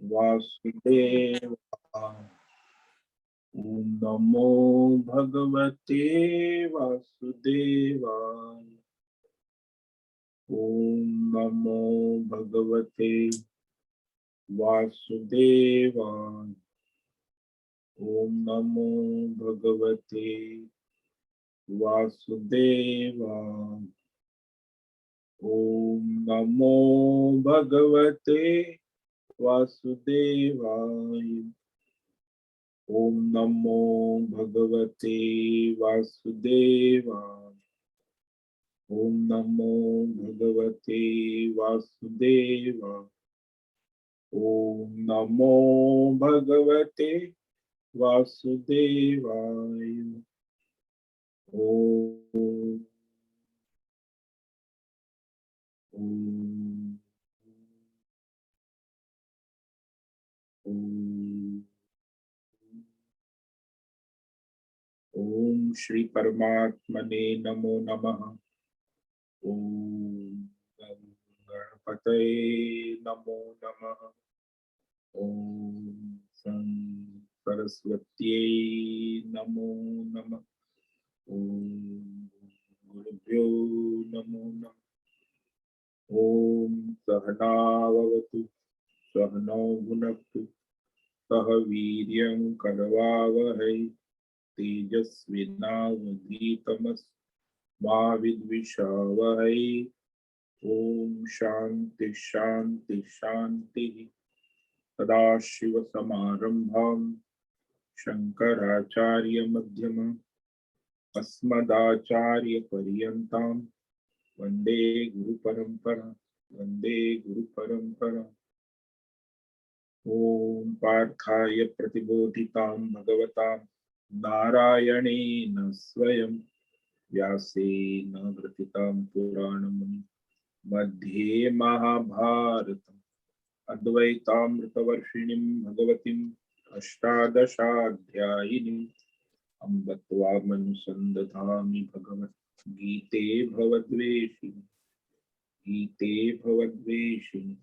वासुदेव। ओम नमो भगवते वासुदेवाय। ओम नमो भगवते वासुदेवाय। ओम नमो भगवते वासुदेवाय। ओम नमो भगवते वासुदेवाय। ओम नमो भगवते वासुदेवाय। ओम नमो भगवते वासुदेवाय। ओम नमो भगवते वासुदेवाय। ओम ओम ओम ओम श्री परमात्मने नमो नमः। ओम गणपतये नमो नमः। ओम सरस्वत्यै नमो नमः। ओम गुरुभ्यो नमो नमः। ओम सहनाववतु सहनौ भुनक्तु सह वीर्यं करवावहै तेजस्विनावधीतमस्तु मा विद्विषावहै। ओम शांति शांति शांति। सदाशिवसमारम्भां शंकराचार्यमध्यमाम् अस्मदाचार्यपर्यन्तां वन्दे गुरुपरम्परां। वन्दे गुरुपरम्पराम्। ओम पार्थाय प्रतिबोधितां भगवता नारायणेन स्वयं व्यासेन ग्रथितां पुराणमुनिं मध्ये महाभारतम् अद्वैतामृतवर्षिणीं भगवतीम् अष्टादशाध्यायिनीम् अम्ब त्वामनुसन्दधामि भगवद्गीते भवद्वेषिणि। गीते भवद्वेषिणि।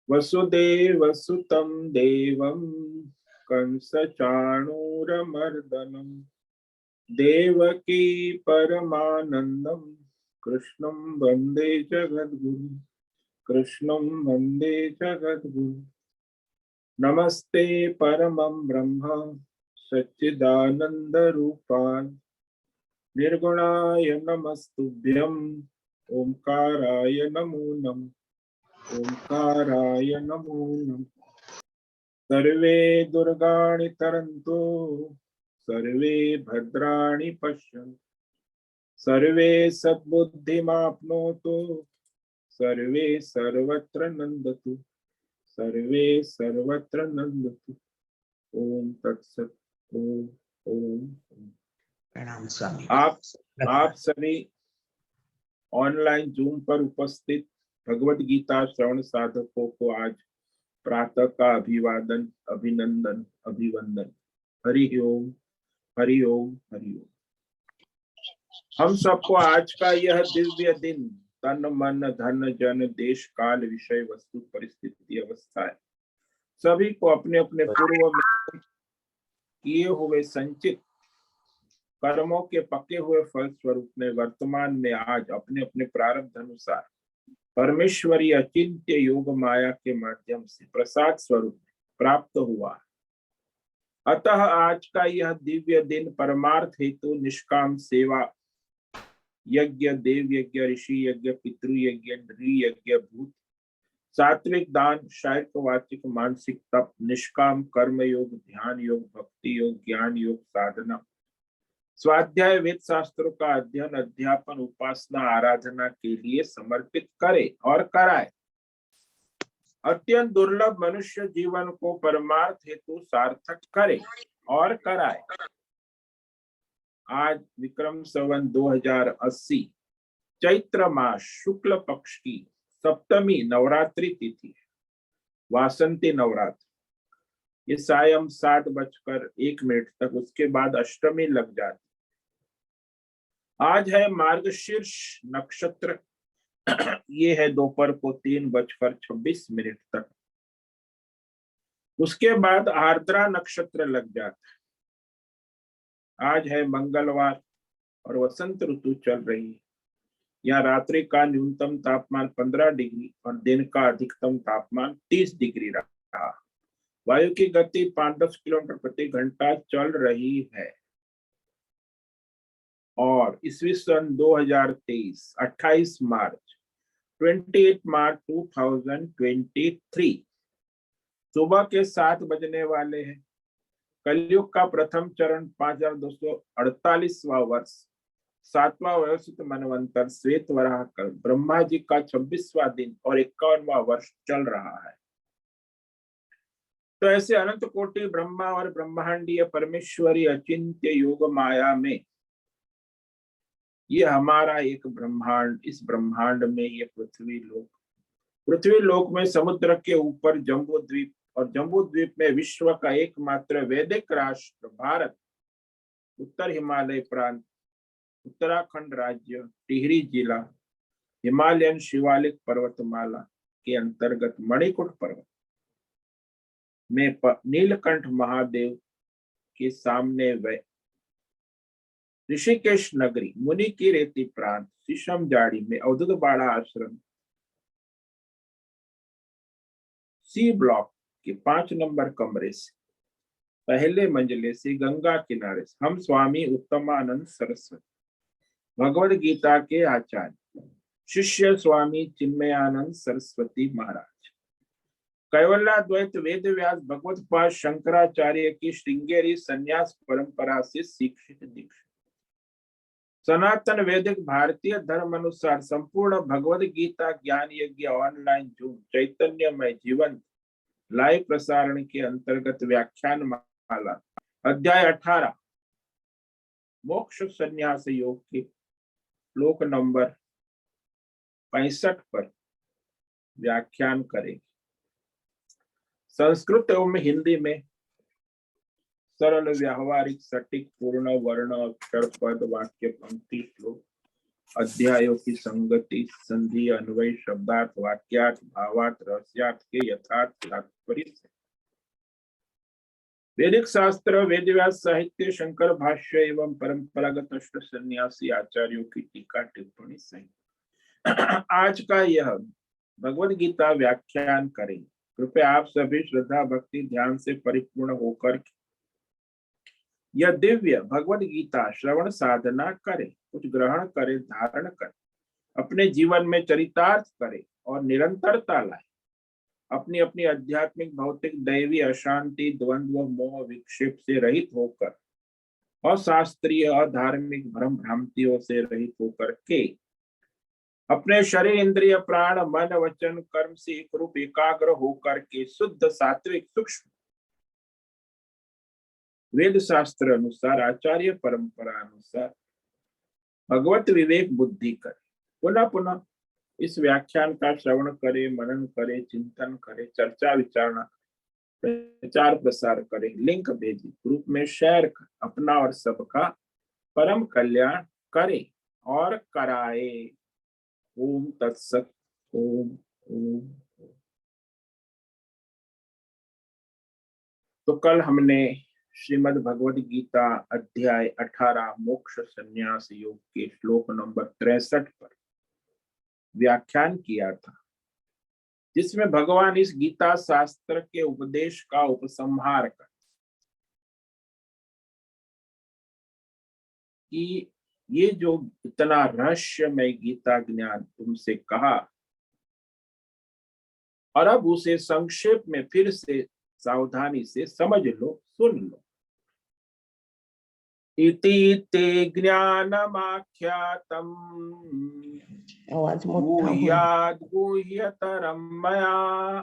वसुदेवसुतं देवं कंसचाणूरमर्दनं देवकी परमानन्दं कृष्णं वन्दे जगद्गुरुं। कृष्णं वन्दे जगद्गुरुं। नमस्ते परमं ब्रह्म सच्चिदानन्दरूपाय निर्गुणाय नमस्तुभ्यं ओंकाराय नमो नमः। ओंकाराय नमो नमः। सर्वे दुर्गाणि तरन्तु सर्वे भद्राणि पश्यन्तु सर्वे सद्बुद्धिमाप्नोतु सर्वे सर्वत्र नन्दतु सर्वे सर्वत्र नन्दतु। ओम तत्सत। ओम ओम। प्रणाम स्वामी। आप सभी ऑनलाइन जूम पर उपस्थित भगवत गीता श्रवण साधकों को आज प्रातः का अभिवादन अभिनंदन अभिवंदन। हरि ओम हरि ओम हरि ओम। हम सबको आज का यह दिव्य दिन तन मन धन जन देश काल विषय वस्तु परिस्थिति अवस्था है सभी को अपने अपने पूर्व में किए हुए संचित कर्मों के पके हुए फल स्वरूप में वर्तमान में आज अपने अपने प्रारब्ध अनुसार परमेश्वरी अचिंत्य योग माया के माध्यम से प्रसाद स्वरूप प्राप्त हुआ। अतः आज का यह दिव्य दिन परमार्थ हेतु निष्काम सेवा यज्ञ देव यज्ञ ऋषि यज्ञ पितृ यज्ञ नृ यज्ञ भूत सात्विक दान शारीरिक वाचिक मानसिक तप निष्काम कर्म योग ध्यान योग भक्ति योग ज्ञान योग साधना स्वाध्याय वेद शास्त्रों का अध्ययन अध्यापन उपासना आराधना के लिए समर्पित करे और कराए। अत्यंत दुर्लभ मनुष्य जीवन को परमार्थ हेतु सार्थक करे और कराए। आज विक्रम संवत 2080 चैत्र मास शुक्ल पक्ष की सप्तमी नवरात्रि तिथि है, वासंती नवरात्र। ये सायं 7:01 तक, उसके बाद अष्टमी लग जाती। आज है मार्गशीर्ष नक्षत्र। ये है दोपहर को 3:26 तक। उसके बाद आर्द्रा नक्षत्र लग जाता है। आज है मंगलवार और वसंत ऋतु चल रही है। यहाँ रात्रि का न्यूनतम तापमान 15 डिग्री और दिन का अधिकतम तापमान 30 डिग्री रहा। वायु की गति 5-10 किलोमीटर प्रति घंटा चल रही है। और ईस्वी सन 2023 28 मार्च 28 मार्च 2023 सुबह के 7 बजने वाले हैं। कलयुग का प्रथम चरण 5248वां वर्ष, 7वां व्यवस्थित मनवंतर श्वेत वराह कल्प, ब्रह्मा जी का 26वां दिन और 51वां वर्ष चल रहा है। तो ऐसे अनंत कोटि ब्रह्मा और ब्रह्मांडीय परमेश्वरी अचिंत्य योग माया में ये हमारा एक ब्रह्मांड, इस ब्रह्मांड में ये पृथ्वी लोक में समुद्र के ऊपर जम्बू द्वीप और जम्बू द्वीप में विश्व का एकमात्र वैदिक राष्ट्र भारत, उत्तर हिमालय प्रांत, उत्तराखंड राज्य, टिहरी जिला, हिमालयन शिवालिक पर्वतमाला के अंतर्गत मणिकूट पर्वत में नीलकंठ महादेव के सामने वे ऋषिकेश नगरी, मुनि की रेती प्रांत, शीशम जाड़ी में अवधूत बाड़ा आश्रम, सी ब्लॉक के 5 नंबर कमरे से पहले मंजिले से गंगा किनारे से हम स्वामी उत्तमानंद सरस्वती भगवद गीता के आचार्य शिष्य स्वामी चिन्मयानंद सरस्वती महाराज कैवल्याद्वैत वेद व्यास भगवत पाद शंकराचार्य की श्रृंगेरी संन्यास परंपरा से शिक्षित दीक्षित सनातन वैदिक भारतीय धर्म अनुसार संपूर्ण भगवद गीता ज्ञान यज्ञ ऑनलाइन जूम चैतन्यमय जीवन लाइव प्रसारण के अंतर्गत व्याख्यान माला अध्याय 18 मोक्ष संन्यास योग के श्लोक नंबर 65 पर व्याख्यान करेंगे। संस्कृत एवं हिंदी में सरल व्यावहारिक सटीक पूर्ण वर्ण अक्षर पद वाक्य पंक्ति श्लोक अध्यायों की संगति संधि अन्वय शब्दार्थ वाक्यार्थ भावार्थ रहस्यार्थ के यथार्थ तात्पर्य से वैदिक शास्त्र वेद व्यास साहित्य शंकर भाष्य एवं परंपरागत अष्ट सन्यासी आचार्यों की टीका टिप्पणी सहित आज का यह भगवद गीता व्याख्यान करें। कृपया आप सभी श्रद्धा भक्ति ध्यान से परिपूर्ण होकर यह दिव्य भगवद गीता श्रवण साधना करें, कुछ ग्रहण करें, धारण करें, अपने जीवन में चरितार्थ करें और निरंतरता लाए। अपनी अपनी आध्यात्मिक भौतिक दैवी अशांति द्वंद्व मोह विक्षेप से रहित होकर और शास्त्रीय अधार्मिक भ्रम भ्रांतियों से रहित होकर के अपने शरीर इंद्रिय प्राण मन वचन कर्म से एक रूप एकाग्र होकर के शुद्ध सात्विक सूक्ष्म वेद शास्त्र अनुसार आचार्य परंपरा अनुसार भगवत विवेक बुद्धि करे। पुनः पुनः इस व्याख्यान का श्रवण करे, मनन करे, चिंतन करे, चर्चा विचारणा प्रचार प्रसार करे, लिंक भेजे, ग्रुप में शेयर कर, अपना और सबका परम कल्याण करे और कराए। ओम तत्सत। ओम ओम। तो कल हमने श्रीमद् भगवद गीता अध्याय 18 मोक्ष संन्यास योग के श्लोक नंबर 63 पर व्याख्यान किया था, जिसमें भगवान इस गीता शास्त्र के उपदेश का उपसंहार कर कि ये जो इतना रहस्यमय गीता ज्ञान तुमसे कहा और अब उसे संक्षेप में फिर से सावधानी से समझ लो, सुन लो। इति ते ज्ञानमाख्यातम् गुह्याद् गुह्यतरं मया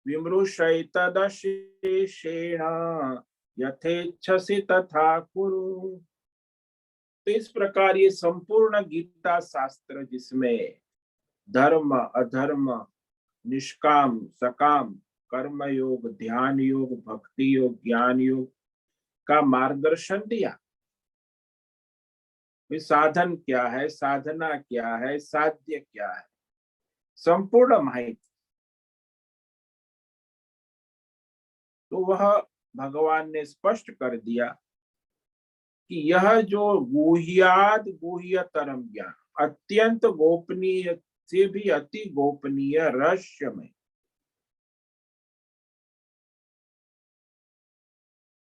विमृशैतदशेषेण यथेच्छसि तथा कुरु। तो इस प्रकार ये संपूर्ण गीता शास्त्र, जिसमें धर्म अधर्म निष्काम सकाम कर्म योग ध्यान योग भक्ति योग ज्ञान योग का मार्गदर्शन दिया, साधन क्या है, साधना क्या है, साध्य क्या है, संपूर्ण माहिती तो वह भगवान ने स्पष्ट कर दिया कि यह जो गुह्याद गुह्यतरम ज्ञान, अत्यंत गोपनीय से भी अति गोपनीय रहस्य में,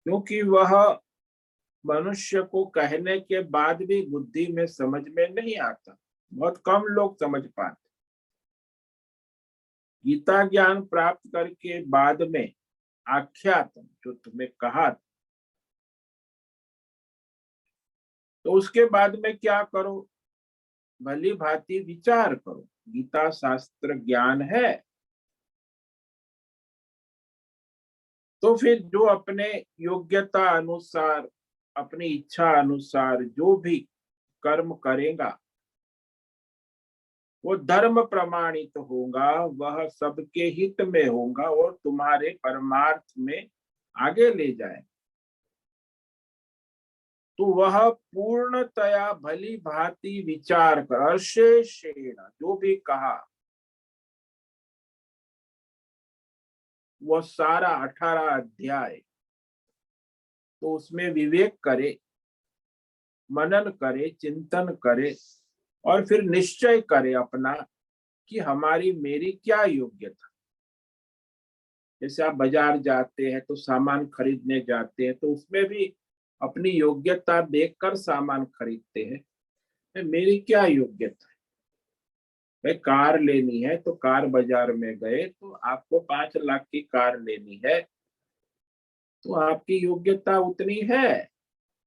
क्योंकि वह मनुष्य को कहने के बाद भी बुद्धि में समझ में नहीं आता, बहुत कम लोग समझ पाते। गीता ज्ञान प्राप्त करके बाद में आख्यातम जो तुम्हें कहा, तो उसके बाद में क्या करो, भली भांति विचार करो। गीता शास्त्र ज्ञान है, तो फिर जो अपने योग्यता अनुसार, अपनी इच्छा अनुसार जो भी कर्म करेगा वो धर्म प्रमाणित होगा, वह सबके हित में होगा और तुम्हारे परमार्थ में आगे ले जाए। तो वह पूर्णतया भली भांति विचार कर, शेषेण जो भी कहा वो सारा 18 अध्याय, तो उसमें विवेक करे, मनन करे, चिंतन करे और फिर निश्चय करे अपना कि हमारी मेरी क्या योग्यता। जैसे आप बाजार जाते हैं तो सामान खरीदने जाते हैं, तो उसमें भी अपनी योग्यता देखकर सामान खरीदते हैं। मेरी क्या योग्यता है, भाई कार लेनी है तो कार बाजार में गए तो आपको 5 लाख की कार लेनी है, तो आपकी योग्यता उतनी है।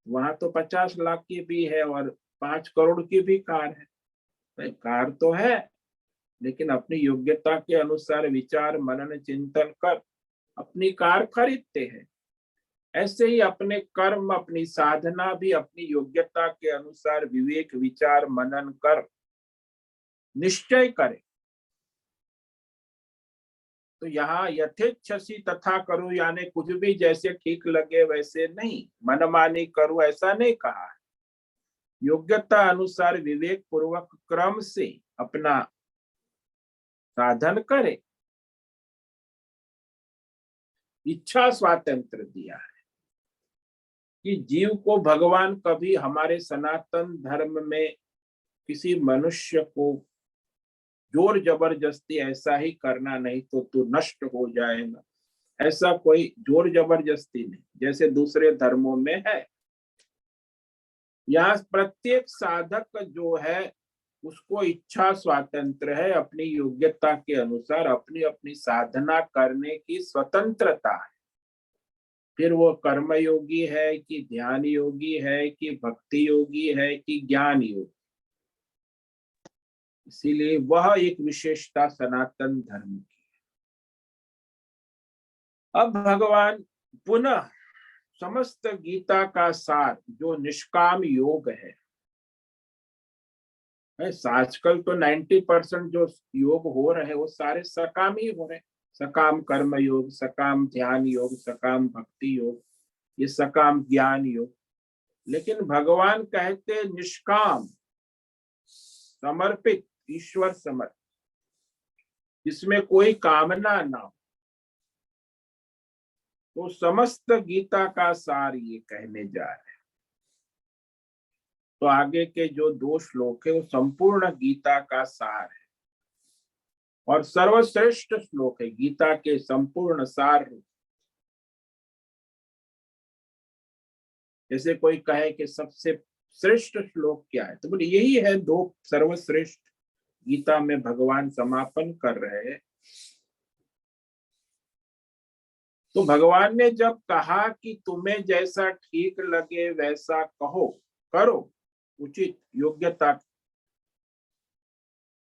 वहां तो 50 लाख की भी है और 5 करोड़ की भी कार है। भाई कार तो है, लेकिन अपनी योग्यता के अनुसार विचार मनन चिंतन कर अपनी कार खरीदते हैं। ऐसे ही अपने कर्म, अपनी साधना भी अपनी योग्यता के अनुसार विवेक विचार मनन कर निश्चय करे। तो यहाँ यथेच्छसी तथा करो, यानी कुछ भी जैसे ठीक लगे वैसे नहीं, मनमानी करो ऐसा नहीं कहा है। योग्यता अनुसार विवेक पूर्वक क्रम से अपना साधन करे। इच्छा स्वातंत्र दिया है कि जीव को भगवान कभी हमारे सनातन धर्म में किसी मनुष्य को जोर जबरदस्ती ऐसा ही करना नहीं तो तू नष्ट हो जाएगा, ऐसा कोई जोर जबरदस्ती नहीं जैसे दूसरे धर्मों में है। यहाँ प्रत्येक साधक जो है उसको इच्छा स्वातंत्र है, अपनी योग्यता के अनुसार अपनी अपनी साधना करने की स्वतंत्रता है। फिर वो कर्म योगी है कि ध्यान योगी है कि भक्ति योगी है कि ज्ञान योगी, इसीलिए वह एक विशेषता सनातन धर्म की। अब भगवान पुनः समस्त गीता का सार जो निष्काम योग है, आजकल तो 90% जो योग हो रहे वो सारे सकाम ही हो रहे, सकाम कर्म योग, सकाम ध्यान योग, सकाम भक्ति योग, ये सकाम ज्ञान योग। लेकिन भगवान कहते निष्काम, समर्पित, ईश्वर समर्पित, जिसमें कोई कामना ना हो। तो समस्त गीता का सार ये कहने जा रहे हैं। तो आगे के जो 2 श्लोक है वो संपूर्ण गीता का सार है और सर्वश्रेष्ठ श्लोक है गीता के संपूर्ण सार। जैसे कोई कहे कि सबसे श्रेष्ठ श्लोक क्या है, तो बोले यही है 2 सर्वश्रेष्ठ गीता में भगवान समापन कर रहे हैं। तो भगवान ने जब कहा कि तुम्हें जैसा ठीक लगे वैसा कहो, करो उचित योग्यता,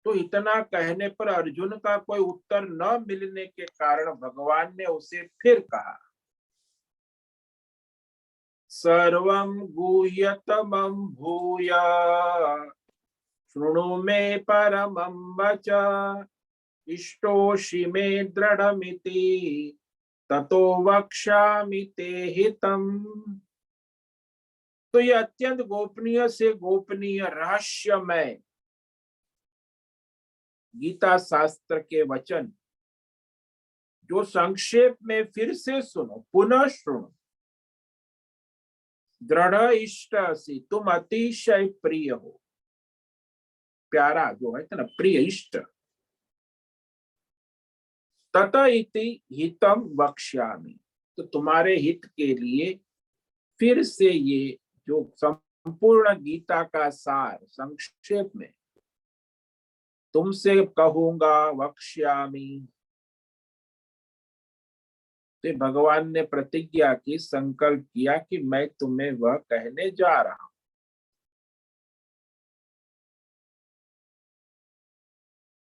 तो इतना कहने पर अर्जुन का कोई उत्तर न मिलने के कारण भगवान ने उसे फिर कहा, सर्वं गुह्यतमं भूया शृणु मे परमं वच, इष्टोषि मे दृढ़मिति ततो वक्ष्यामि ते हितम्। तो ये अत्यंत गोपनीय से गोपनीय रहस्यमय गीता शास्त्र के वचन जो संक्षेप में फिर से सुनो, पुनः सुनो। दृढ़ इष्ट सी, तुम अतिशय प्रिय हो। प्यारा जो है ना, प्रिय इष्ट। तत इति हितम वक्ष्यामि, तो तुम्हारे हित के लिए फिर से ये जो संपूर्ण गीता का सार संक्षेप में तुमसे कहूंगा। वक्ष्यामि, तो भगवान ने प्रतिज्ञा की, संकल्प किया कि मैं तुम्हें वह कहने जा रहा हूं।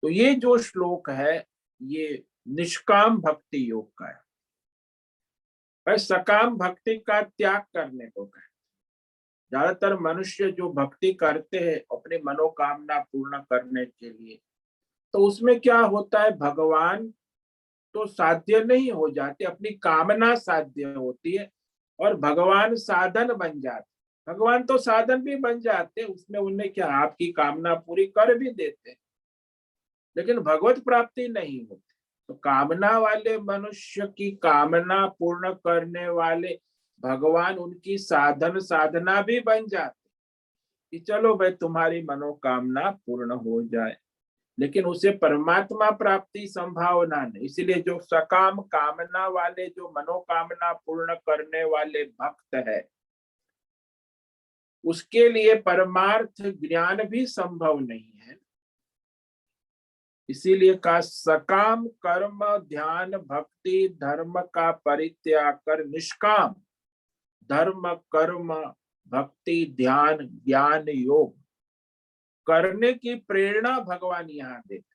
तो ये जो श्लोक है ये निष्काम भक्ति योग का है। पर सकाम भक्ति का त्याग करने को कहे। ज्यादातर मनुष्य जो भक्ति करते हैं अपनी मनोकामना पूर्ण करने के लिए, तो उसमें क्या होता है, भगवान तो साध्य नहीं हो जाते, अपनी कामना साध्य होती है और भगवान साधन बन जाते। भगवान तो साधन भी बन जाते, उसमें उन्हें क्या, आपकी कामना पूरी कर भी देते, लेकिन भगवत प्राप्ति नहीं होती। तो कामना वाले मनुष्य की कामना पूर्ण करने वाले भगवान उनकी साधन साधना भी बन जाते कि चलो भाई तुम्हारी मनोकामना पूर्ण हो जाए, लेकिन उसे परमात्मा प्राप्ति संभावना नहीं। इसलिए जो सकाम कामना वाले, जो मनोकामना पूर्ण करने वाले भक्त है, उसके लिए परमार्थ ज्ञान भी संभव नहीं है। इसीलिए का सकाम कर्म ध्यान भक्ति धर्म का परित्याग कर निष्काम धर्म कर्म भक्ति ध्यान ज्ञान योग करने की प्रेरणा भगवान यहाँ देते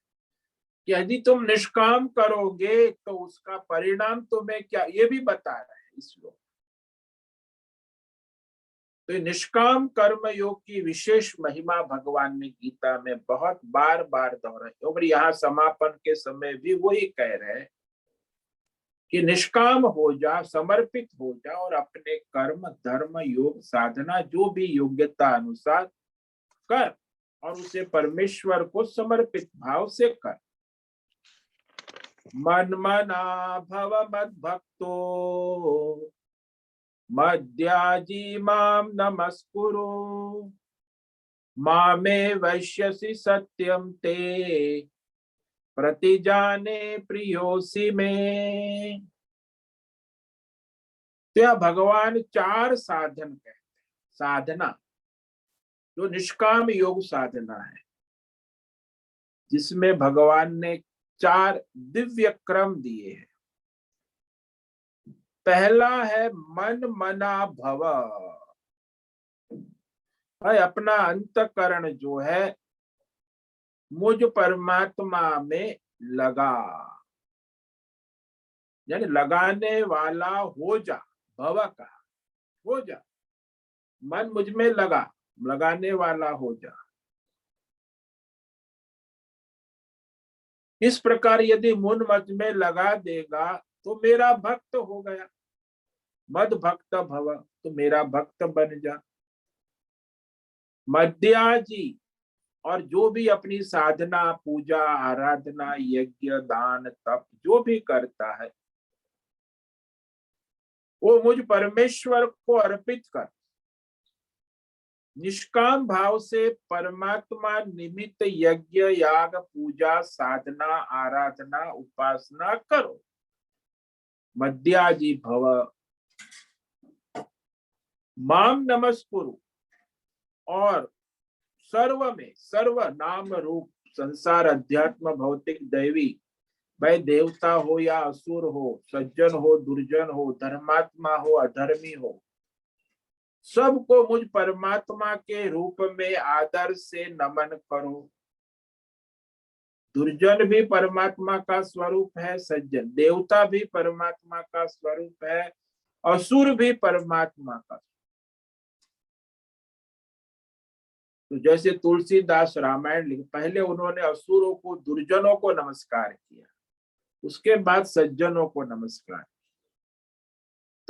कि यदि तुम निष्काम करोगे तो उसका परिणाम तुम्हें क्या, ये भी बता रहे हैं इस लोग। तो निष्काम कर्म योग की विशेष महिमा भगवान ने गीता में बहुत बार बार दोहराई, और यहाँ समापन के समय भी वही कह रहे हैं कि निष्काम हो जा, समर्पित हो जा और अपने कर्म धर्म योग साधना जो भी योग्यता अनुसार कर और उसे परमेश्वर को समर्पित भाव से कर। मन्मना भव मद भक्तो मद्याजी माम नमस्कुरु मामे वैश्यसि सत्यम ते प्रतिजाने प्रियोसी में। तो यह भगवान चार साधन कहते हैं। साधना जो निष्काम योग साधना है, जिसमें भगवान ने चार दिव्य क्रम दिए हैं। पहला है मन मना भव, भाई अपना अंतकरण जो है मुझ परमात्मा में लगा, यानी लगाने वाला हो जा। भव का हो जा, मन मुझ में लगा, लगाने वाला हो जा। इस प्रकार यदि मन मत में लगा देगा तो मेरा भक्त हो गया। मद भक्त भव, तो मेरा भक्त बन जा। मध्याजी, और जो भी अपनी साधना पूजा आराधना यज्ञ दान तप जो भी करता है वो मुझ परमेश्वर को अर्पित कर। निष्काम भाव से परमात्मा निमित्त यज्ञ याग पूजा साधना आराधना उपासना करो। मध्याजी भव माम नमस्कुरु, और सर्व में सर्व नाम रूप संसार अध्यात्म भौतिक दैवी, भाई देवता हो या असुर हो, सज्जन हो दुर्जन हो, धर्मात्मा हो अधर्मी हो, सबको मुझ परमात्मा के रूप में आदर से नमन करो। दुर्जन भी परमात्मा का स्वरूप है, सज्जन देवता भी परमात्मा का स्वरूप है, असुर भी परमात्मा का। तो जैसे तुलसीदास रामायण लिखे, पहले उन्होंने असुरों को दुर्जनों को नमस्कार किया, उसके बाद सज्जनों को नमस्कार।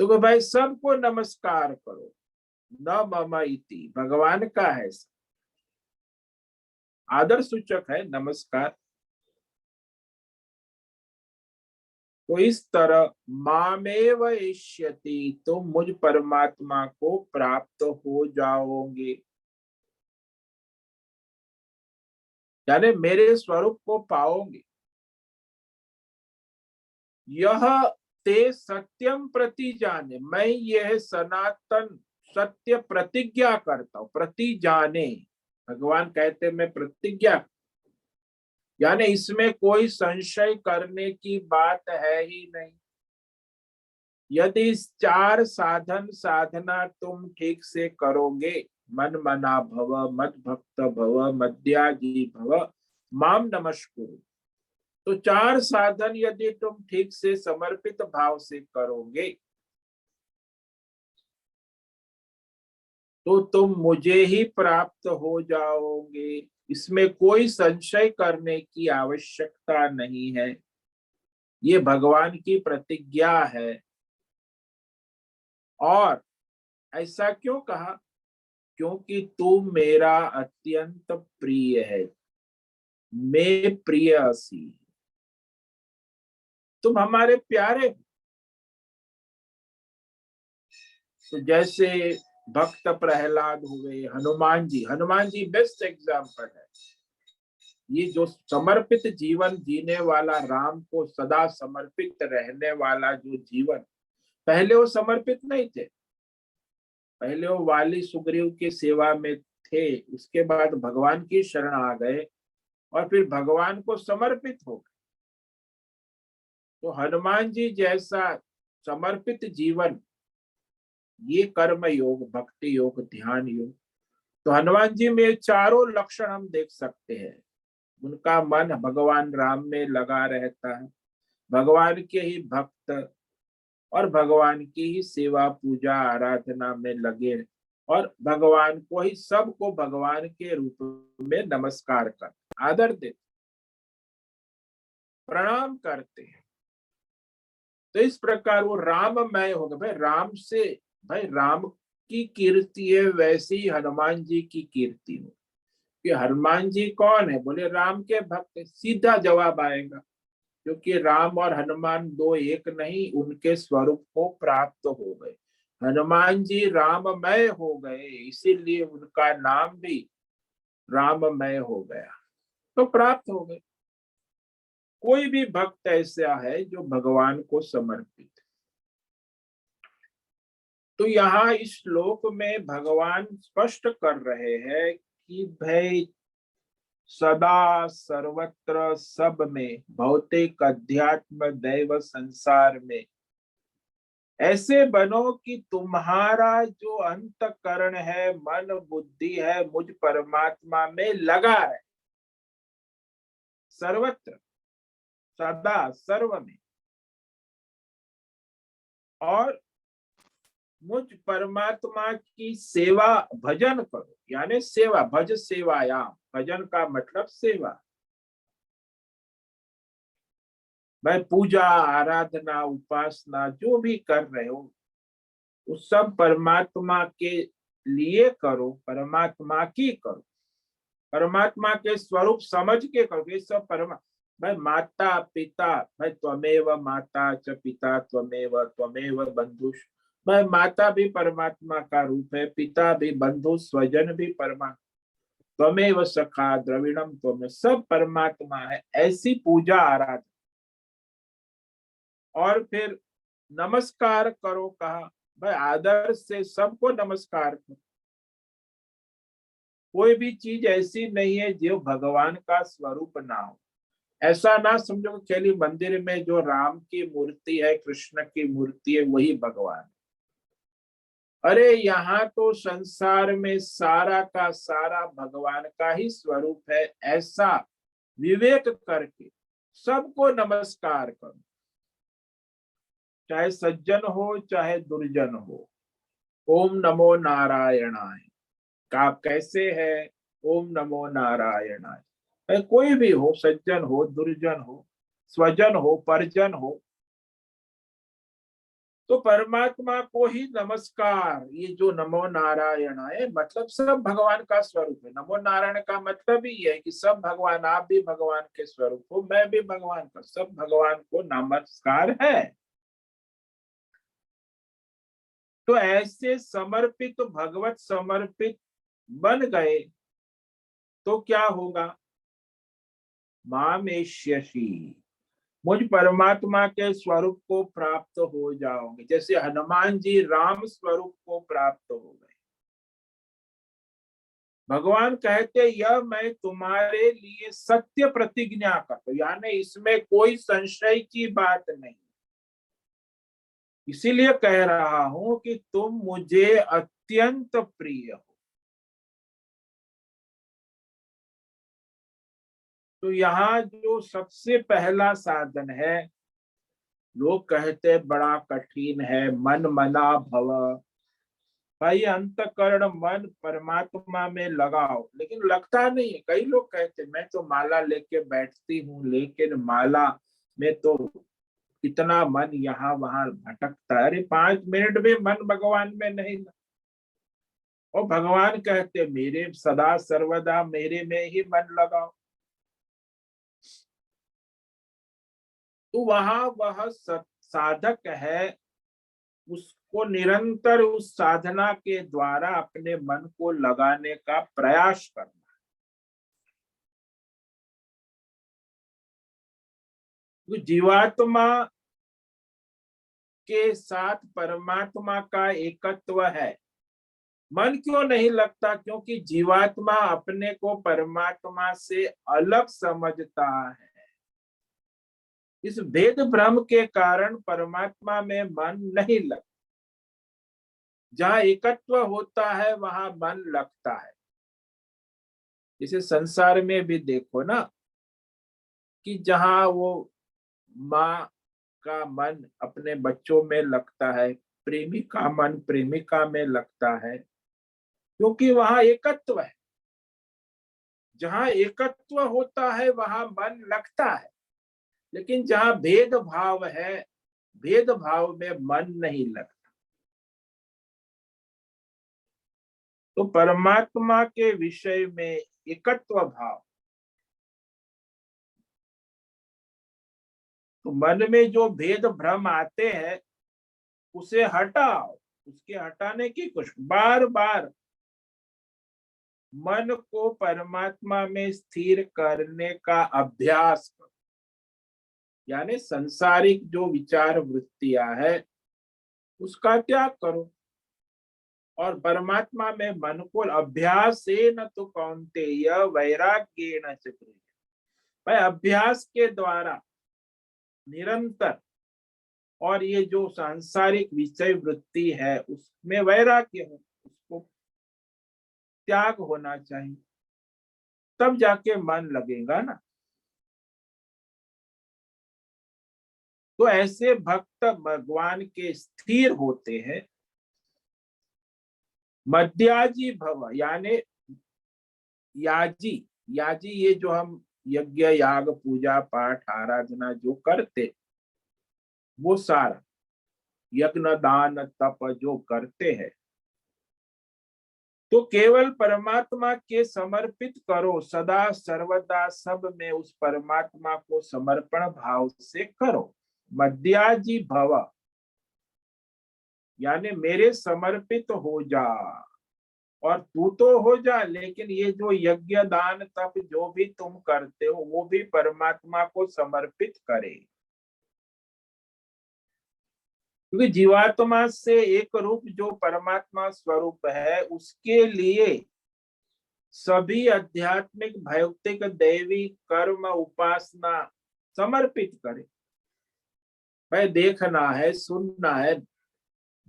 तो भाई सबको नमस्कार करो। न मम इति, भगवान का है, आदर सूचक है नमस्कार। तो इस तरह मामेव एष्यति, तुम मुझ परमात्मा को प्राप्त हो जाओगे, यानी मेरे स्वरूप को पाओगे। यह ते सत्यम प्रति जाने, मैं यह सनातन सत्य प्रतिज्ञा करता हूं। प्रति जाने, भगवान कहते मैं प्रतिज्ञा, यानी इसमें कोई संशय करने की बात है ही नहीं। यदि इस चार साधन साधना तुम ठीक से करोगे, मन मना भव, मद भक्त भव, मद्याजी भव, माम नमस्कुरु, तो चार साधन यदि तुम ठीक से समर्पित भाव से करोगे तो तुम मुझे ही प्राप्त हो जाओगे। इसमें कोई संशय करने की आवश्यकता नहीं है, ये भगवान की प्रतिज्ञा है। और ऐसा क्यों कहा? क्योंकि तू मेरा अत्यंत प्रिय है, मैं प्रियसी, तुम हमारे प्यारे। तो जैसे भक्त प्रहलाद हुए, हनुमान जी बेस्ट एग्जाम्पल है। ये जो समर्पित जीवन जीने वाला, राम को सदा समर्पित रहने वाला जो जीवन, पहले वो समर्पित नहीं थे, पहले वो वाली सुग्रीव की सेवा में थे, उसके बाद भगवान की शरण आ गए और फिर भगवान को समर्पित हो गए। तो हनुमान जी जैसा समर्पित जीवन, ये कर्म योग, भक्ति योग, ध्यान योग, तो हनुमान जी में चारों लक्षण हम देख सकते हैं। उनका मन भगवान राम में लगा रहता है, भगवान के ही भक्त और भगवान की ही सेवा पूजा आराधना में लगे, और भगवान को ही, सबको भगवान के रूप में नमस्कार कर, आदर देते, प्रणाम करते हैं। तो इस प्रकार वो राममय होगा। भाई राम से, भाई राम की कीर्ति है, वैसी ही हनुमान जी की कीर्ति हो। कि हनुमान जी कौन है? बोले राम के भक्त। सीधा जवाब आएगा, क्योंकि राम और हनुमान दो एक नहीं, उनके स्वरूप को प्राप्त हो गए। हनुमान जी राममय हो गए, इसीलिए उनका नाम भी राममय हो गया, तो प्राप्त हो गए। कोई भी भक्त ऐसा है जो भगवान को समर्पित। तो यहाँ इस श्लोक में भगवान स्पष्ट कर रहे हैं कि भाई सदा सर्वत्र सब में, भौतिक अध्यात्म दैव संसार में ऐसे बनो कि तुम्हारा जो अंतकरण है, मन बुद्धि है, मुझ परमात्मा में लगा रहे, सर्वत्र, सदा, सर्व में। और मुझ परमात्मा की सेवा, भजन करो, यानी सेवा, भज सेवायाम, भजन का मतलब सेवा। मैं पूजा आराधना उपासना जो भी कर रहे हो, उस सब परमात्मा के लिए करो, परमात्मा की करो, परमात्मा के स्वरूप समझ के करो। ये सब भाई माता पिता, भाई त्वमेव माता च पिता त्वमेव, त्वमेव बंधुष, भाई माता भी परमात्मा का रूप है, पिता भी, बंधु स्वजन भी परमात्मा, त्वमेव सखा द्रविणम त्वमेव, सब परमात्मा है। ऐसी पूजा आराधना। और फिर नमस्कार करो, कहा भाई आदर से सबको नमस्कार करो। कोई भी चीज ऐसी नहीं है जो भगवान का स्वरूप ना हो। ऐसा ना समझो कि चलिए मंदिर में जो राम की मूर्ति है, कृष्ण की मूर्ति है, वही भगवान। अरे यहाँ तो संसार में सारा का सारा भगवान का ही स्वरूप है। ऐसा विवेक करके सबको नमस्कार करो, चाहे सज्जन हो चाहे दुर्जन हो। ओम नमो नारायणाय का कैसे है? ओम नमो नारायणाय। कोई भी हो, सज्जन हो दुर्जन हो, स्वजन हो परिजन हो, तो परमात्मा को ही नमस्कार, ये जो नमो नारायण है मतलब सब भगवान का स्वरूप है। नमो नारायण का मतलब ही है कि सब भगवान, आप भी भगवान के स्वरूप हो, मैं भी भगवान का, सब भगवान को नमस्कार है। तो ऐसे समर्पित, तो भगवत समर्पित बन गए तो क्या होगा? मामेष्यसि, मुझ परमात्मा के स्वरूप को प्राप्त हो जाओगे, जैसे हनुमान जी राम स्वरूप को प्राप्त हो गए। भगवान कहते यह मैं तुम्हारे लिए सत्य प्रतिज्ञा करता हूं, यानी इसमें कोई संशय की बात नहीं, इसीलिए कह रहा हूं कि तुम मुझे अत्यंत प्रिय हो। तो यहाँ जो सबसे पहला साधन है, लोग कहते बड़ा कठिन है, मन मना भव, भाई अंतकरण मन परमात्मा में लगाओ, लेकिन लगता नहीं है। कई लोग कहते मैं तो माला लेके बैठती हूँ, लेकिन माला में तो इतना मन यहाँ वहां भटकता है। अरे 5 मिनट भी मन भगवान में नहीं लगा। और भगवान कहते मेरे सदा सर्वदा मेरे में ही मन लगाओ। तो वहां वह साधक है, उसको निरंतर उस साधना के द्वारा अपने मन को लगाने का प्रयास करना। तो जीवात्मा के साथ परमात्मा का एकत्व है। मन क्यों नहीं लगता? क्योंकि जीवात्मा अपने को परमात्मा से अलग समझता है। इस भेद भ्रम के कारण परमात्मा में मन नहीं लगता। जहां एकत्व होता है वहां मन लगता है। जैसे संसार में भी देखो ना, कि जहां वो माँ का मन अपने बच्चों में लगता है, प्रेमी का मन प्रेमिका में लगता है, क्योंकि वहां एकत्व है। जहां एकत्व होता है वहां मन लगता है, लेकिन जहां भेदभाव है, भेदभाव में मन नहीं लगता। तो परमात्मा के विषय में एकत्व भाव, तो मन में जो भेद भ्रम आते हैं उसे हटाओ। उसके हटाने की कुछ बार बार मन को परमात्मा में स्थिर करने का अभ्यास करो। यानी संसारिक जो विचार वृत्तियां है उसका त्याग करो और परमात्मा में मन को अभ्यास से न तो कौन्तेय वैराग्येण च क्रियते, भाई अभ्यास के द्वारा निरंतर। और ये जो सांसारिक विषय वृत्ति है उसमें वैराग्य हो, उसको त्याग होना चाहिए, तब जाके मन लगेगा ना। तो ऐसे भक्त भगवान के स्थिर होते हैं। मध्याजी भव, यानी याजी, याजी ये जो हम यज्ञ याग पूजा पाठ आराधना जो करते, वो सारा यज्ञ दान तप जो करते हैं, तो केवल परमात्मा के समर्पित करो, सदा सर्वदा सब में उस परमात्मा को समर्पण भाव से करो। मध्याजी भव यानी मेरे समर्पित हो जा, और तू तो हो जा, लेकिन ये जो यज्ञ दान तप जो भी तुम करते हो वो भी परमात्मा को समर्पित करे। क्योंकि जीवात्मा से एक रूप जो परमात्मा स्वरूप है उसके लिए सभी आध्यात्मिक भौतिक दैवी कर्म उपासना समर्पित करे। भाई देखना है, सुनना है,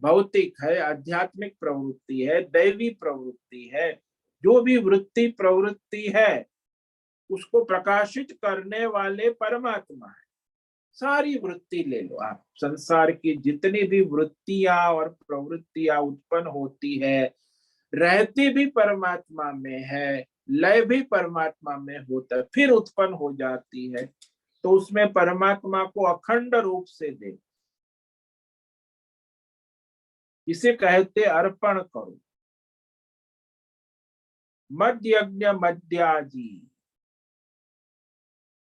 भौतिक है, आध्यात्मिक प्रवृत्ति है, दैवी प्रवृत्ति है, जो भी वृत्ति प्रवृत्ति है उसको प्रकाशित करने वाले परमात्मा है। सारी वृत्ति ले लो आप, संसार की जितनी भी वृत्तियां और प्रवृत्तियां उत्पन्न होती है, रहती भी परमात्मा में है, लय भी परमात्मा में होता है, फिर उत्पन्न हो जाती है। तो उसमें परमात्मा को अखंड रूप से दे। इसे कहते अर्पण करो। मध्य यज्ञ मध्याजी,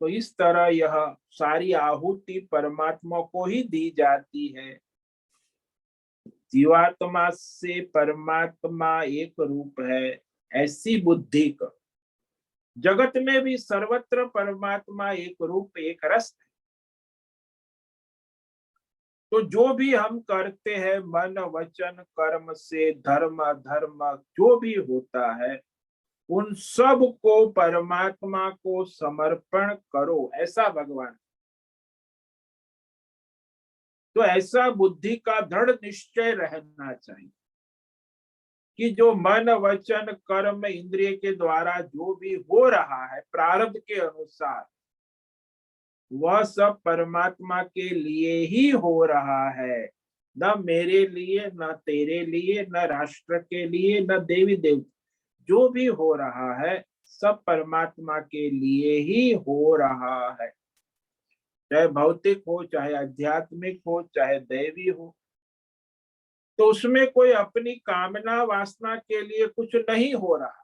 तो इस तरह यह सारी आहुति परमात्मा को ही दी जाती है। जीवात्मा से परमात्मा एक रूप है, ऐसी बुद्धि का। जगत में भी सर्वत्र परमात्मा एक रूप एक रस है। तो जो भी हम करते हैं मन वचन कर्म से, धर्म धर्म जो भी होता है, उन सब को परमात्मा को समर्पण करो, ऐसा भगवान। तो ऐसा बुद्धि का दृढ़ निश्चय रहना चाहिए कि जो मन वचन कर्म इंद्रिय के द्वारा जो भी हो रहा है प्रारब्ध के अनुसार, वह सब परमात्मा के लिए ही हो रहा है। न मेरे लिए, न तेरे लिए, न राष्ट्र के लिए, न देवी देवता, जो भी हो रहा है सब परमात्मा के लिए ही हो रहा है। चाहे भौतिक हो, चाहे आध्यात्मिक हो, चाहे दैवी हो। तो उसमें कोई अपनी कामना वासना के लिए कुछ नहीं हो रहा।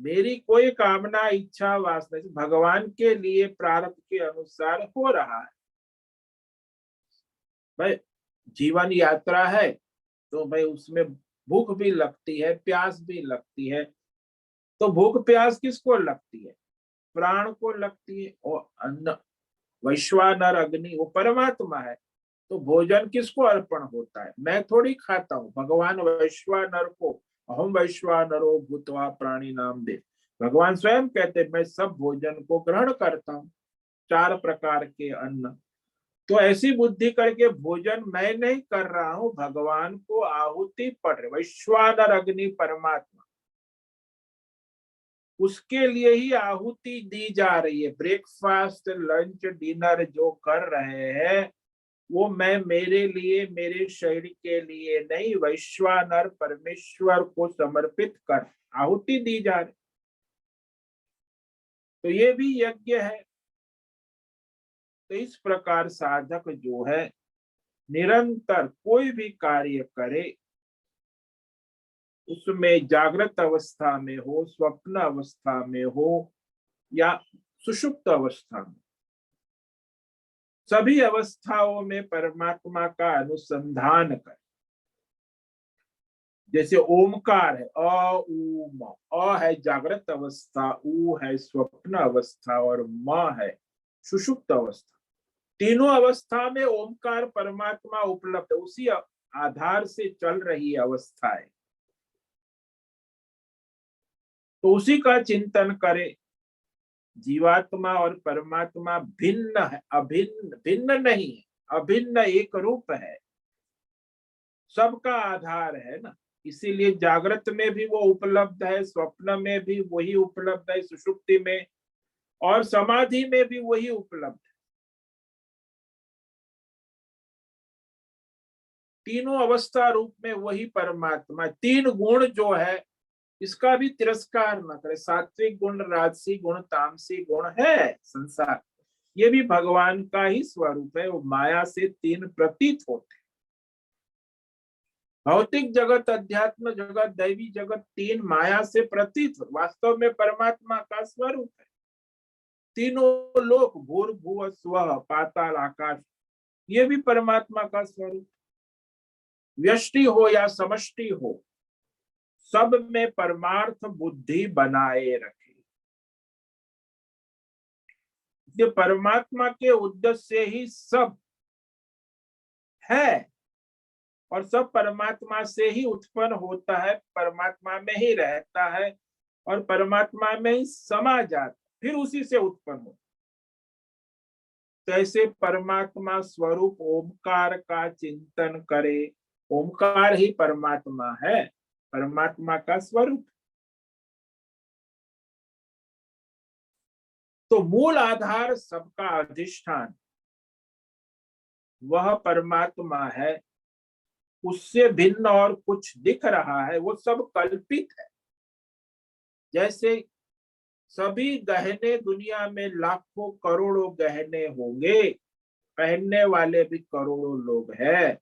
मेरी कोई कामना इच्छा वासना भगवान के लिए प्रारब्ध के अनुसार हो रहा है। भाई जीवन यात्रा है तो भाई उसमें भूख भी लगती है, प्यास भी लगती है। तो भूख प्यास किसको लगती है? प्राण को लगती है। और अन्न वैश्वानर अग्नि वो परमात्मा है। तो भोजन किसको अर्पण होता है? मैं थोड़ी खाता हूँ, भगवान वैश्वानर को। अहम वैश्वानरो भूत्वा प्राणी नाम दे, भगवान स्वयं कहते मैं सब भोजन को ग्रहण करता हूँ, 4 प्रकार के अन्न। तो ऐसी बुद्धि करके भोजन मैं नहीं कर रहा हूं, भगवान को आहुति पड़ रही, वैश्वानर अग्नि परमात्मा, उसके लिए ही आहुति दी जा रही है। ब्रेकफास्ट लंच डिनर जो कर रहे हैं वो मैं मेरे लिए, मेरे शरीर के लिए नहीं, वैश्वानर परमेश्वर को समर्पित कर आहुति दी जा रही। तो ये भी यज्ञ है। तो इस प्रकार साधक जो है निरंतर कोई भी कार्य करे, उसमें जागृत अवस्था में हो, स्वप्न अवस्था में हो या सुषुप्त अवस्था में, सभी अवस्थाओं में परमात्मा का अनुसंधान करे। जैसे ओमकार है अ उ म, अ है जागृत अवस्था, उ है स्वप्न अवस्था और म है सुषुप्त अवस्था। तीनों अवस्था में ओमकार परमात्मा उपलब्ध, उसी आधार से चल रही अवस्था है। तो उसी का चिंतन करे। जीवात्मा और परमात्मा भिन्न है, अभिन्न भिन्न नहीं है, अभिन्न एक रूप है, सबका आधार है ना। इसीलिए जागृत में भी वो उपलब्ध है, स्वप्न में भी वही उपलब्ध है, सुषुप्ति में और समाधि में भी वही उपलब्ध है। तीनों अवस्था रूप में वही परमात्मा। 3 गुण जो है इसका भी तिरस्कार न करे। सात्विक गुण, राजसी गुण, तामसी गुण है संसार, ये भी भगवान का ही स्वरूप है। वो माया से 3 प्रतीत होते हैं। भौतिक जगत, अध्यात्म जगत, दैवी जगत 3 माया से प्रतीत, वास्तव में परमात्मा का स्वरूप है। तीनों लोक भूर भुव स्व पाताल आकाश, ये भी परमात्मा का स्वरूप। व्यष्टि हो या समष्टि हो, सब में परमार्थ बुद्धि बनाए रखे। ये परमात्मा के उद्देश्य से ही सब है और सब परमात्मा से ही उत्पन्न होता है, परमात्मा में ही रहता है और परमात्मा में ही समा जाता, फिर उसी से उत्पन्न होता। तो ऐसे परमात्मा स्वरूप ओमकार का चिंतन करे। ओमकार ही परमात्मा है, परमात्मा का स्वरूप। तो मूल आधार सबका अधिष्ठान वह परमात्मा है। उससे भिन्न और कुछ दिख रहा है वो सब कल्पित है। जैसे सभी गहने दुनिया में लाखों करोड़ों गहने होंगे, पहनने वाले भी करोड़ों लोग हैं,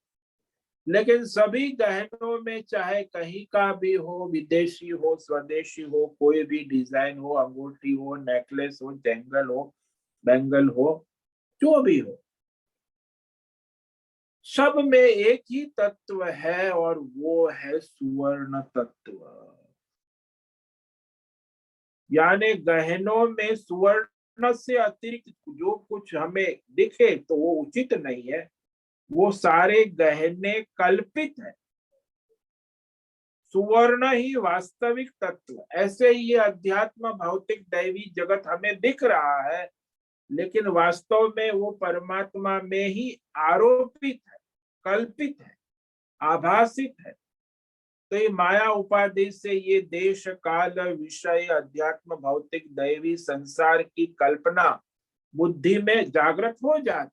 लेकिन सभी गहनों में चाहे कहीं का भी हो, विदेशी हो स्वदेशी हो, कोई भी डिजाइन हो, अंगूठी हो, नेकलेस हो, जंगल हो, बैंगल हो, जो भी हो, सब में एक ही तत्व है और वो है सुवर्ण तत्व। यानी गहनों में सुवर्ण से अतिरिक्त जो कुछ हमें दिखे तो वो उचित नहीं है, वो सारे गहने कल्पित है। सुवर्ण ही वास्तविक तत्व। ऐसे ही ये अध्यात्म भौतिक दैवी जगत हमें दिख रहा है, लेकिन वास्तव में वो परमात्मा में ही आरोपित है, कल्पित है, आभासित है। तो ये माया उपाधि से ये देश काल विषय अध्यात्म भौतिक दैवी संसार की कल्पना बुद्धि में जागृत हो जाती।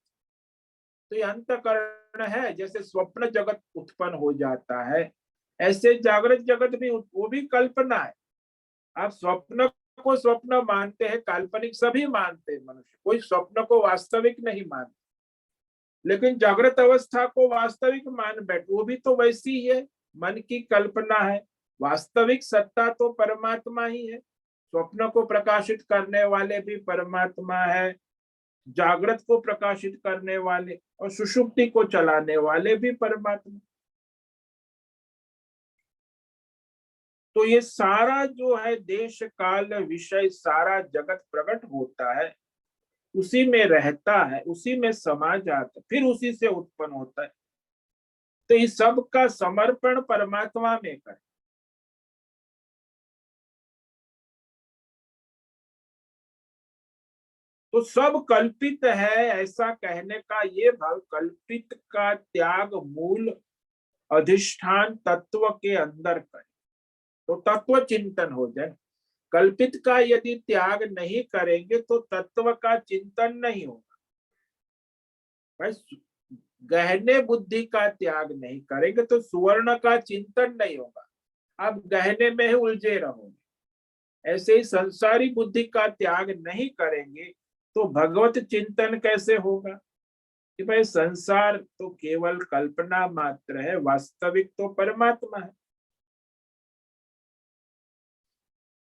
तो ये अंतकरण है, जैसे स्वप्न जगत उत्पन्न हो जाता है, ऐसे जागृत जगत भी वो भी कल्पना है। आप स्वप्न को स्वप्न मानते हैं, काल्पनिक सभी मानते हैं मनुष्य, कोई स्वप्न को वास्तविक नहीं मानते। लेकिन जागृत अवस्था को वास्तविक मान बैठ, वो भी तो वैसी ही है, मन की कल्पना है। वास्तविक सत्ता तो परमात्मा ही है। स्वप्न को प्रकाशित करने वाले भी परमात्मा है, जागृत को प्रकाशित करने वाले और सुषुप्ति को चलाने वाले भी परमात्मा। तो ये सारा जो है देश काल विषय सारा जगत प्रकट होता है, उसी में रहता है, उसी में समा जाता है, फिर उसी से उत्पन्न होता है। तो इस सब का समर्पण परमात्मा में करें। तो सब कल्पित है ऐसा कहने का ये भाव, कल्पित का त्याग मूल अधिष्ठान तत्व के अंदर करें तो तत्व चिंतन हो जाए। कल्पित का यदि त्याग नहीं करेंगे तो तत्व का चिंतन नहीं होगा। भाई गहने बुद्धि का त्याग नहीं करेंगे तो सुवर्ण का चिंतन नहीं होगा, आप गहने में ही उलझे रहोगे। ऐसे ही संसारी बुद्धि का त्याग नहीं करेंगे तो भगवत चिंतन कैसे होगा? कि भाई संसार तो केवल कल्पना मात्र है, वास्तविक तो परमात्मा है।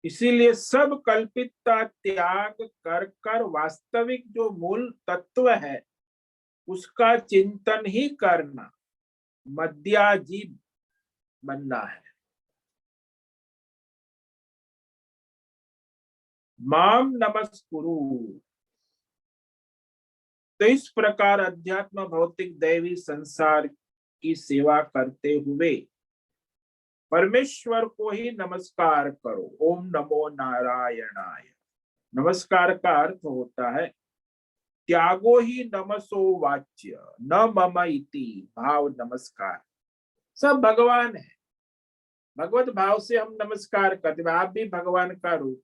इसीलिए सब कल्पितता त्याग कर कर वास्तविक जो मूल तत्व है उसका चिंतन ही करना, मध्याजीव बनना है। माम नमस्कुरु। तो इस प्रकार अध्यात्म भौतिक दैवी संसार की सेवा करते हुए परमेश्वर को ही नमस्कार करो। ओम नमो नारायणाय। नमस्कार का अर्थ होता है त्यागो ही नमसो वाच्य, न मम इति भाव नमस्कार। सब भगवान है, भगवत भाव से हम नमस्कार करते हैं। आप भी भगवान का रूप।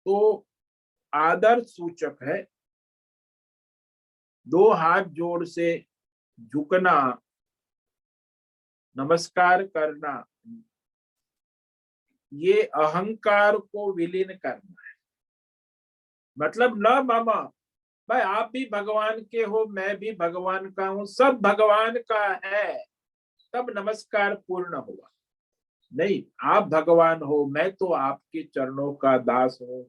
तो आदर सूचक है, दो हाथ जोड़ से झुकना, नमस्कार करना, ये अहंकार को विलीन करना है। मतलब न मम, भाई आप भी भगवान के हो, मैं भी भगवान का हूं, सब भगवान का है, तब नमस्कार पूर्ण हुआ। नहीं, आप भगवान हो, मैं तो आपके चरणों का दास हूं,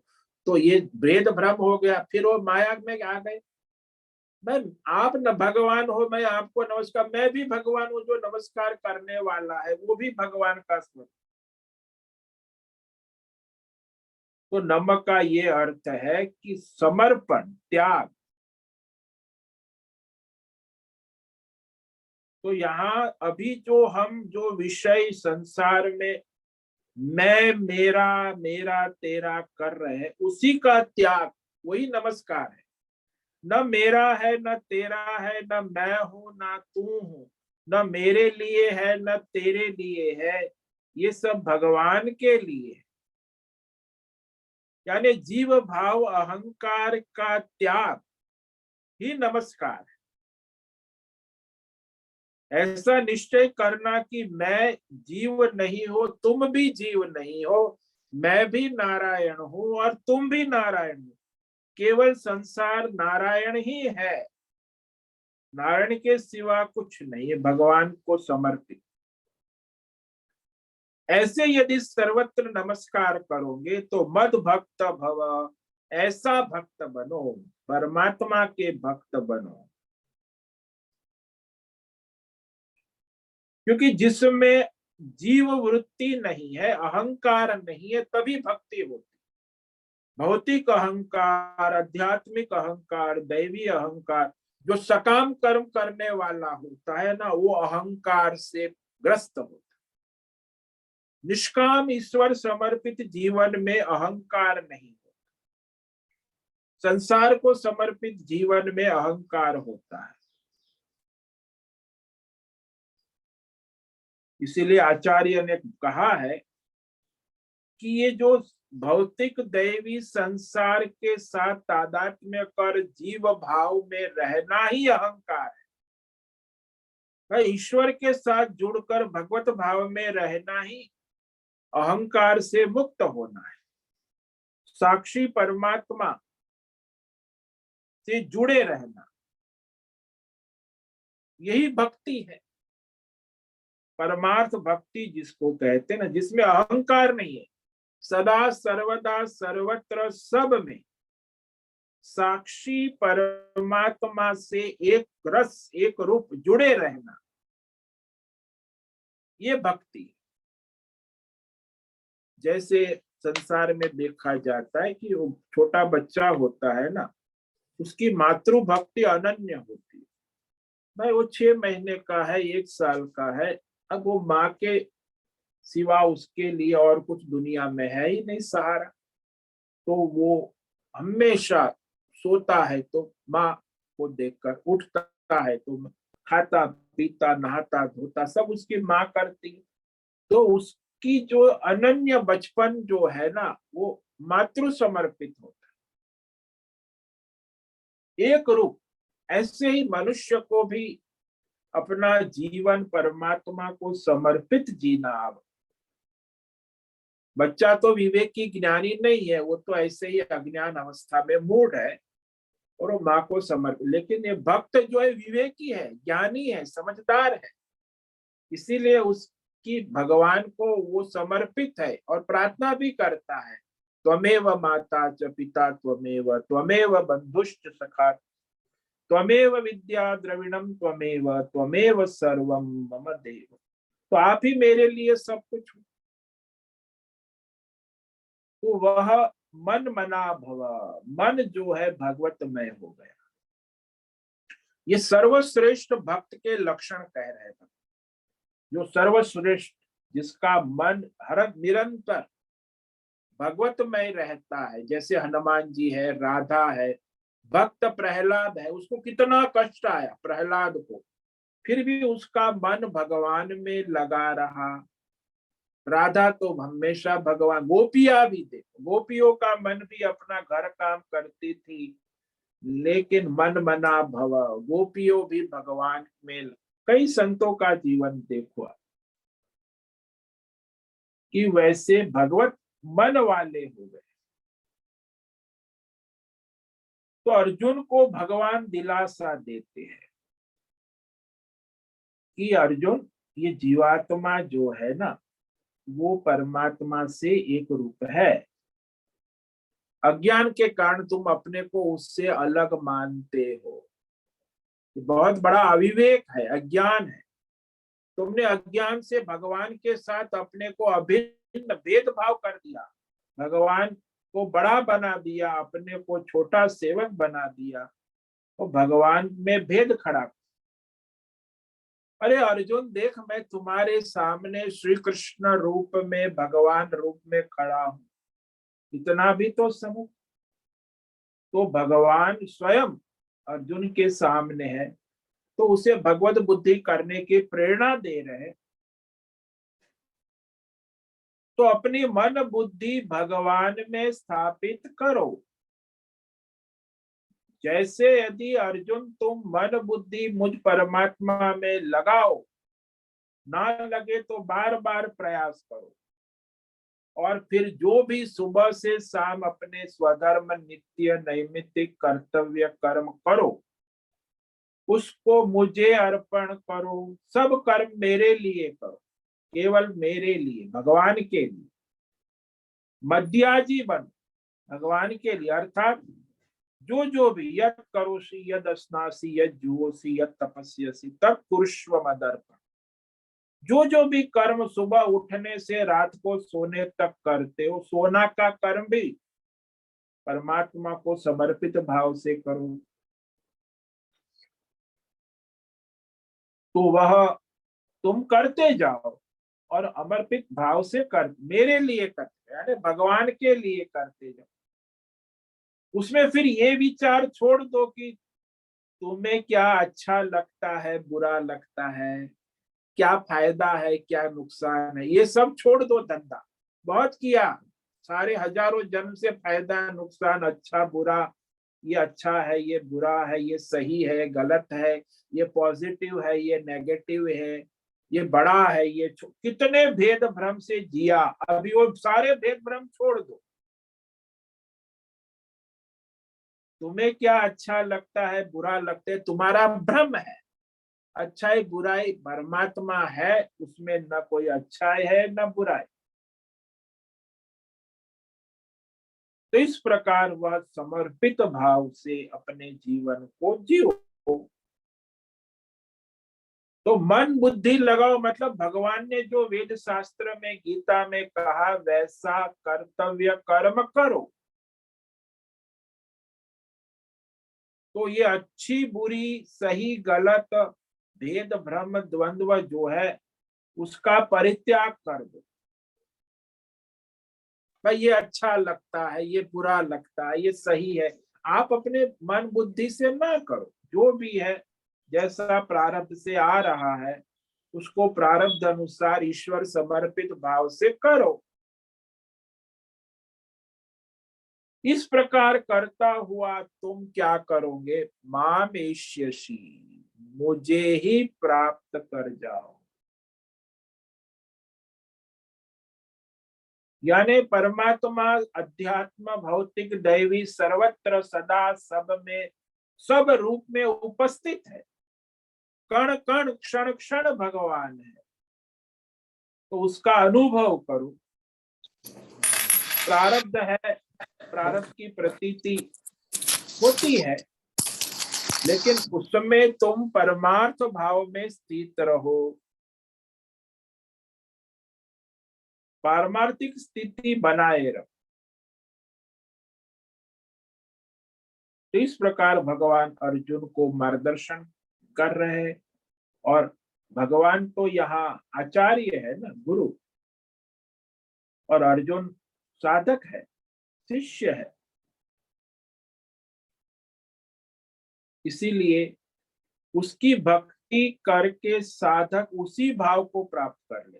तो ये भेद भ्रम हो गया, फिर वो माया में आ गए। मैं आप न भगवान हो, मैं आपको नमस्कार, मैं भी भगवान हूं, जो नमस्कार करने वाला है वो भी भगवान का स्वरूप। तो नमक का ये अर्थ है कि समर्पण, त्याग। तो यहाँ अभी जो विषय संसार में मैं मेरा मेरा तेरा कर रहे हैं, उसी का त्याग वही नमस्कार है। न मेरा है न तेरा है, न मैं हूं न तू हूं, न मेरे लिए है न तेरे लिए है, ये सब भगवान के लिए है। यानी जीव भाव अहंकार का त्याग ही नमस्कार है। ऐसा निश्चय करना कि मैं जीव नहीं हो, तुम भी जीव नहीं हो, मैं भी नारायण हूं और तुम भी नारायण हो, केवल संसार नारायण ही है, नारायण के सिवा कुछ नहीं है, भगवान को समर्पित। ऐसे यदि सर्वत्र नमस्कार करोगे तो मद भक्त भव, ऐसा भक्त बनो, परमात्मा के भक्त बनो। क्योंकि जिसमें जीव वृत्ति नहीं है, अहंकार नहीं है, तभी भक्ति होती। भौतिक अहंकार, आध्यात्मिक अहंकार, दैवी अहंकार, जो सकाम कर्म करने वाला होता है ना, वो अहंकार से ग्रस्त होता है। निष्काम ईश्वर समर्पित जीवन में अहंकार नहीं होता। संसार को समर्पित जीवन में अहंकार होता है। इसीलिए आचार्य ने कहा है कि ये जो भौतिक दैवी संसार के साथ तादात्म्य कर जीव भाव में रहना ही अहंकार है। ईश्वर के साथ जुड़कर भगवत भाव में रहना ही अहंकार से मुक्त होना है। साक्षी परमात्मा से जुड़े रहना, यही भक्ति है। परमार्थ भक्ति जिसको कहते हैं ना, जिसमें अहंकार नहीं है, सदा सर्वदा सर्वत्र सब में साक्षी परमात्मा से एक रस एक रूप जुड़े रहना, ये भक्ति है। जैसे संसार में देखा जाता है कि वो छोटा बच्चा होता है ना, उसकी मातृ भक्ति अनन्य होती है। भाई वो 6 महीने का है, 1 साल का है, अब वो माँ के सिवा उसके लिए और कुछ दुनिया में है ही नहीं सहारा। तो वो हमेशा सोता है तो माँ को देखकर, उठता है तो खाता पीता नहाता धोता सब उसकी माँ करती। तो उसकी जो अनन्य बचपन जो है ना, वो मातृ समर्पित होता है, एक रूप। ऐसे ही मनुष्य को भी अपना जीवन परमात्मा को समर्पित जीना। अब बच्चा तो विवेकी ज्ञानी नहीं है, वो तो ऐसे ही अज्ञान अवस्था में मूढ़ है और वो माँ को समर्पित। लेकिन ये भक्त जो है विवेकी है, ज्ञानी है, समझदार है, इसीलिए उसकी भगवान को वो समर्पित है और प्रार्थना भी करता है। त्वमेव माता च पिता त्वमेव, त्वमेव बंधुश्च सखा, त्वमेव विद्या द्रविणम त्वमेव, त्वमेव सर्वम मम देव। तो आप ही मेरे लिए सब कुछ हो। तो वह मन मना भव, मन जो है भगवतमय हो गया। ये सर्वश्रेष्ठ भक्त के लक्षण कह रहे हैं। जो सर्वश्रेष्ठ, जिसका मन हर निरंतर भगवतमय रहता है, जैसे हनुमान जी है, राधा है, भक्त प्रहलाद है, उसको कितना कष्ट आया प्रहलाद को, फिर भी उसका मन भगवान में लगा रहा। राधा तो हमेशा भगवान, गोपियां भी देखो, गोपियों का मन भी अपना घर काम करती थी, लेकिन मन मना भव, गोपियों भी भगवान में। कई संतों का जीवन देखो कि वैसे भगवत मन वाले हो गए। तो अर्जुन को भगवान दिलासा देते हैं कि अर्जुन, ये जीवात्मा जो है ना, वो परमात्मा से एक रूप है। अज्ञान के कारण तुम अपने को उससे अलग मानते हो। ये बहुत बड़ा अविवेक है, अज्ञान है। तुमने अज्ञान से भगवान के साथ अपने को अभिन्न भेदभाव कर दिया, भगवान को बड़ा बना दिया, अपने को छोटा सेवक बना दिया, तो भगवान में भेद खड़ा। अरे अर्जुन देख, मैं तुम्हारे सामने श्री कृष्ण रूप में, भगवान रूप में खड़ा हूं, इतना भी तो समझ। तो भगवान स्वयं अर्जुन के सामने है, तो उसे भगवत बुद्धि करने की प्रेरणा दे रहे। तो अपनी मन बुद्धि भगवान में स्थापित करो। जैसे यदि अर्जुन तुम मन बुद्धि मुझ परमात्मा में लगाओ, ना लगे तो बार बार प्रयास करो, और फिर जो भी सुबह से शाम अपने स्वधर्म नित्य नैमित्तिक कर्तव्य कर्म करो, उसको मुझे अर्पण करो, सब कर्म मेरे लिए करो, केवल मेरे लिए, भगवान के लिए। मध्याजी बनो भगवान के लिए, अर्थात जो भी यत् करोषि यद अस्नासि यद जुहोसि यद तपस्यसि तत् कुरुष्व मदर्पण। जो भी कर्म सुबह उठने से रात को सोने तक करते हो, सोना का कर्म भी परमात्मा को समर्पित भाव से करो, तो वह तुम करते जाओ और समर्पित भाव से कर, मेरे लिए करते, यानी भगवान के लिए करते जाओ। उसमें फिर ये विचार छोड़ दो कि तुम्हें क्या अच्छा लगता है, बुरा लगता है, क्या फायदा है, क्या नुकसान है, ये सब छोड़ दो। धंधा बहुत किया, सारे हजारों जन्म से फायदा नुकसान, अच्छा बुरा, ये अच्छा है, ये बुरा है, ये सही है, गलत है, ये पॉजिटिव है, ये नेगेटिव है, ये बड़ा है, ये कितने भेद भ्रम से जिया। अभी वो सारे भेद भ्रम छोड़ दो। तुम्हें क्या अच्छा लगता है, बुरा लगता है, तुम्हारा भ्रम है। अच्छाई बुराई परमात्मा है, उसमें न कोई अच्छाई है न बुराई। तो इस प्रकार वह समर्पित भाव से अपने जीवन को जियो। तो मन बुद्धि लगाओ, मतलब भगवान ने जो वेद शास्त्र में गीता में कहा वैसा कर्तव्य कर्म करो। तो ये अच्छी बुरी सही गलत भेद भ्रम द्वंद्व जो है उसका परित्याग कर दो। भाई ये अच्छा लगता है, ये बुरा लगता है, ये सही है, आप अपने मन बुद्धि से ना करो। जो भी है जैसा प्रारब्ध से आ रहा है उसको प्रारब्ध अनुसार ईश्वर समर्पित भाव से करो। इस प्रकार करता हुआ तुम क्या करोगे, मामेष्यसि, मुझे ही प्राप्त कर जाओ। यानी परमात्मा अध्यात्म भौतिक दैवी सर्वत्र सदा सब में सब रूप में उपस्थित है। कण कण क्षण क्षण भगवान है, तो उसका अनुभव करो। प्रारब्ध है, प्रारब्ध की प्रतीति होती है, लेकिन उसमें तुम परमार्थ भाव में स्थित रहो। पारमार्थिक स्थिति बनाए रहो। तो इस प्रकार भगवान अर्जुन को मार्गदर्शन कर रहे हैं। और भगवान तो यहाँ आचार्य है ना, गुरु, और अर्जुन साधक है, शिष्य है। इसीलिए उसकी भक्ति करके साधक उसी भाव को प्राप्त कर ले।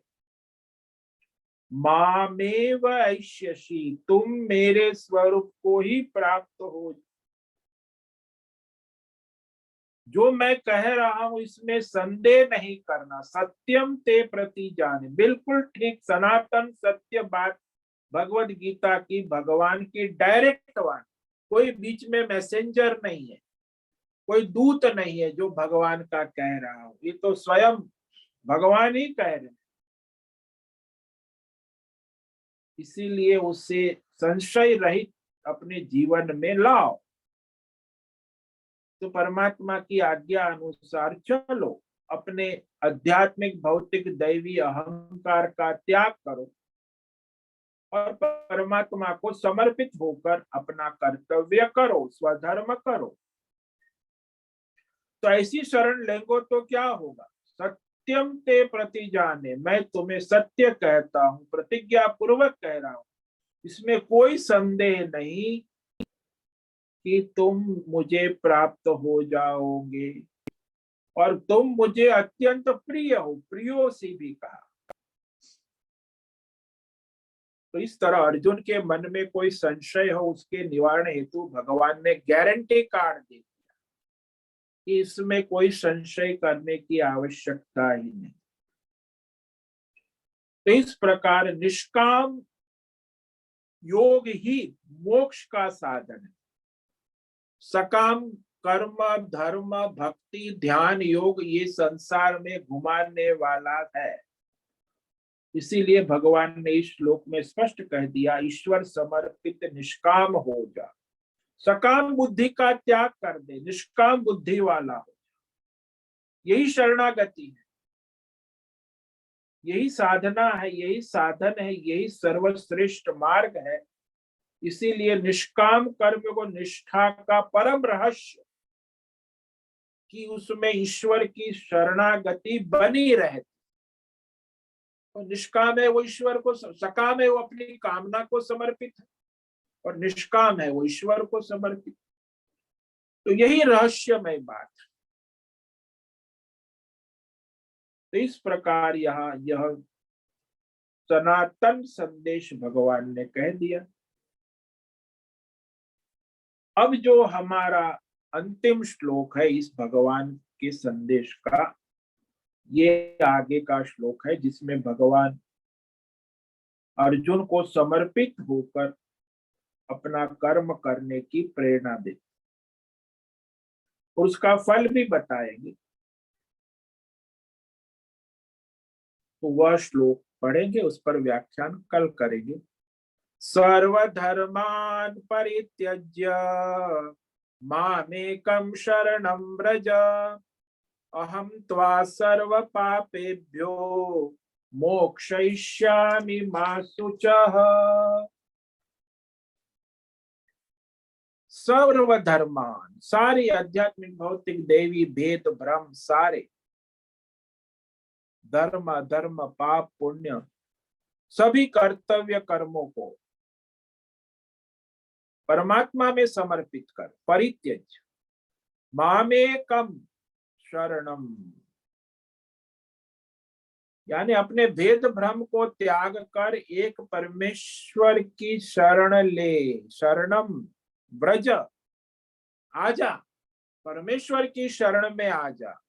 मामेव ऐष्यसि, तुम मेरे स्वरूप को ही प्राप्त हो। जो मैं कह रहा हूं इसमें संदेह नहीं करना। सत्यम ते प्रति जाने, बिल्कुल ठीक सनातन सत्य बात भगवत गीता की, भगवान की डायरेक्ट बात। कोई बीच में मैसेंजर नहीं है, कोई दूत नहीं है जो भगवान का कह रहा हूं, ये तो स्वयं भगवान ही कह रहे हैं। इसीलिए उसे संशय रहित अपने जीवन में लाओ। तो परमात्मा की आज्ञा अनुसार चलो, अपने आध्यात्मिक भौतिक दैवी अहंकार का त्याग करो और परमात्मा को समर्पित होकर अपना कर्तव्य करो, स्वधर्म करो। तो ऐसी शरण लेंगे तो क्या होगा, सत्यम ते प्रति जाने, मैं तुम्हें सत्य कहता हूं, प्रतिज्ञा पूर्वक कह रहा हूं, इसमें कोई संदेह नहीं कि तुम मुझे प्राप्त हो जाओगे। और तुम मुझे अत्यंत प्रिय हो, प्रियो से भी कहा। तो इस तरह अर्जुन के मन में कोई संशय हो उसके निवारण हेतु भगवान ने गारंटी कार्ड दे दिया कि इसमें कोई संशय करने की आवश्यकता ही नहीं। तो इस प्रकार निष्काम योग ही मोक्ष का साधन है। सकाम कर्म, धर्म, भक्ति, ध्यान, योग ये संसार में घुमाने वाला है। इसीलिए भगवान ने इस श्लोक में स्पष्ट कह दिया, ईश्वर समर्पित निष्काम हो जा, सकाम बुद्धि का त्याग कर दे, निष्काम बुद्धि वाला हो। यही शरणागति है, यही साधना है, यही साधन है, यही सर्वश्रेष्ठ मार्ग है। इसीलिए निष्काम कर्म को निष्ठा का परम रहस्य कि उसमें ईश्वर की शरणागति बनी रहे। तो निष्काम है वो ईश्वर को, सकाम है वो अपनी कामना को समर्पित है, और निष्काम है वो ईश्वर को समर्पित। तो यही रहस्यमय बात। तो इस प्रकार यह सनातन संदेश भगवान ने कह दिया। अब जो हमारा अंतिम श्लोक है इस भगवान के संदेश का, ये आगे का श्लोक है जिसमें भगवान अर्जुन को समर्पित होकर अपना कर्म करने की प्रेरणा देते और उसका फल भी बताएंगे। तो वह श्लोक पढ़ेंगे, उस पर व्याख्यान कल करेंगे। सर्वधर्मान् परित्यज्य मामेकं शरणं व्रज, अहं त्वा सर्व पापेभ्यो मोक्षयिष्यामि मा शुचः। सर्वधर्मान, सारी आध्यात्मिक भौतिक देवी भेद भ्रम, सारे धर्म अधर्म पाप पुण्य सभी कर्तव्य कर्मों को परमात्मा में समर्पित कर, परित्यज मामेकम शरणम, यानी अपने भेद भ्रम को त्याग कर एक परमेश्वर की शरण ले। शरणम व्रज, आजा, परमेश्वर की शरण में आजा।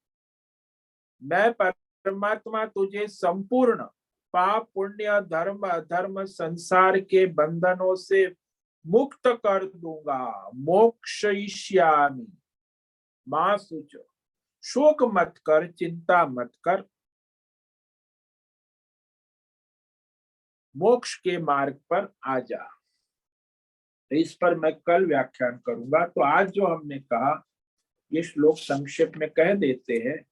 मैं परमात्मा तुझे संपूर्ण पाप पुण्य धर्म अधर्म संसार के बंधनों से मुक्त कर दूंगा। मोक्षयिष्यामि मा शुच, शोक मत कर, चिंता मत कर, मोक्ष के मार्ग पर आ जा। इस पर मैं कल व्याख्यान करूंगा। तो आज जो हमने कहा ये श्लोक संक्षेप में कह देते हैं।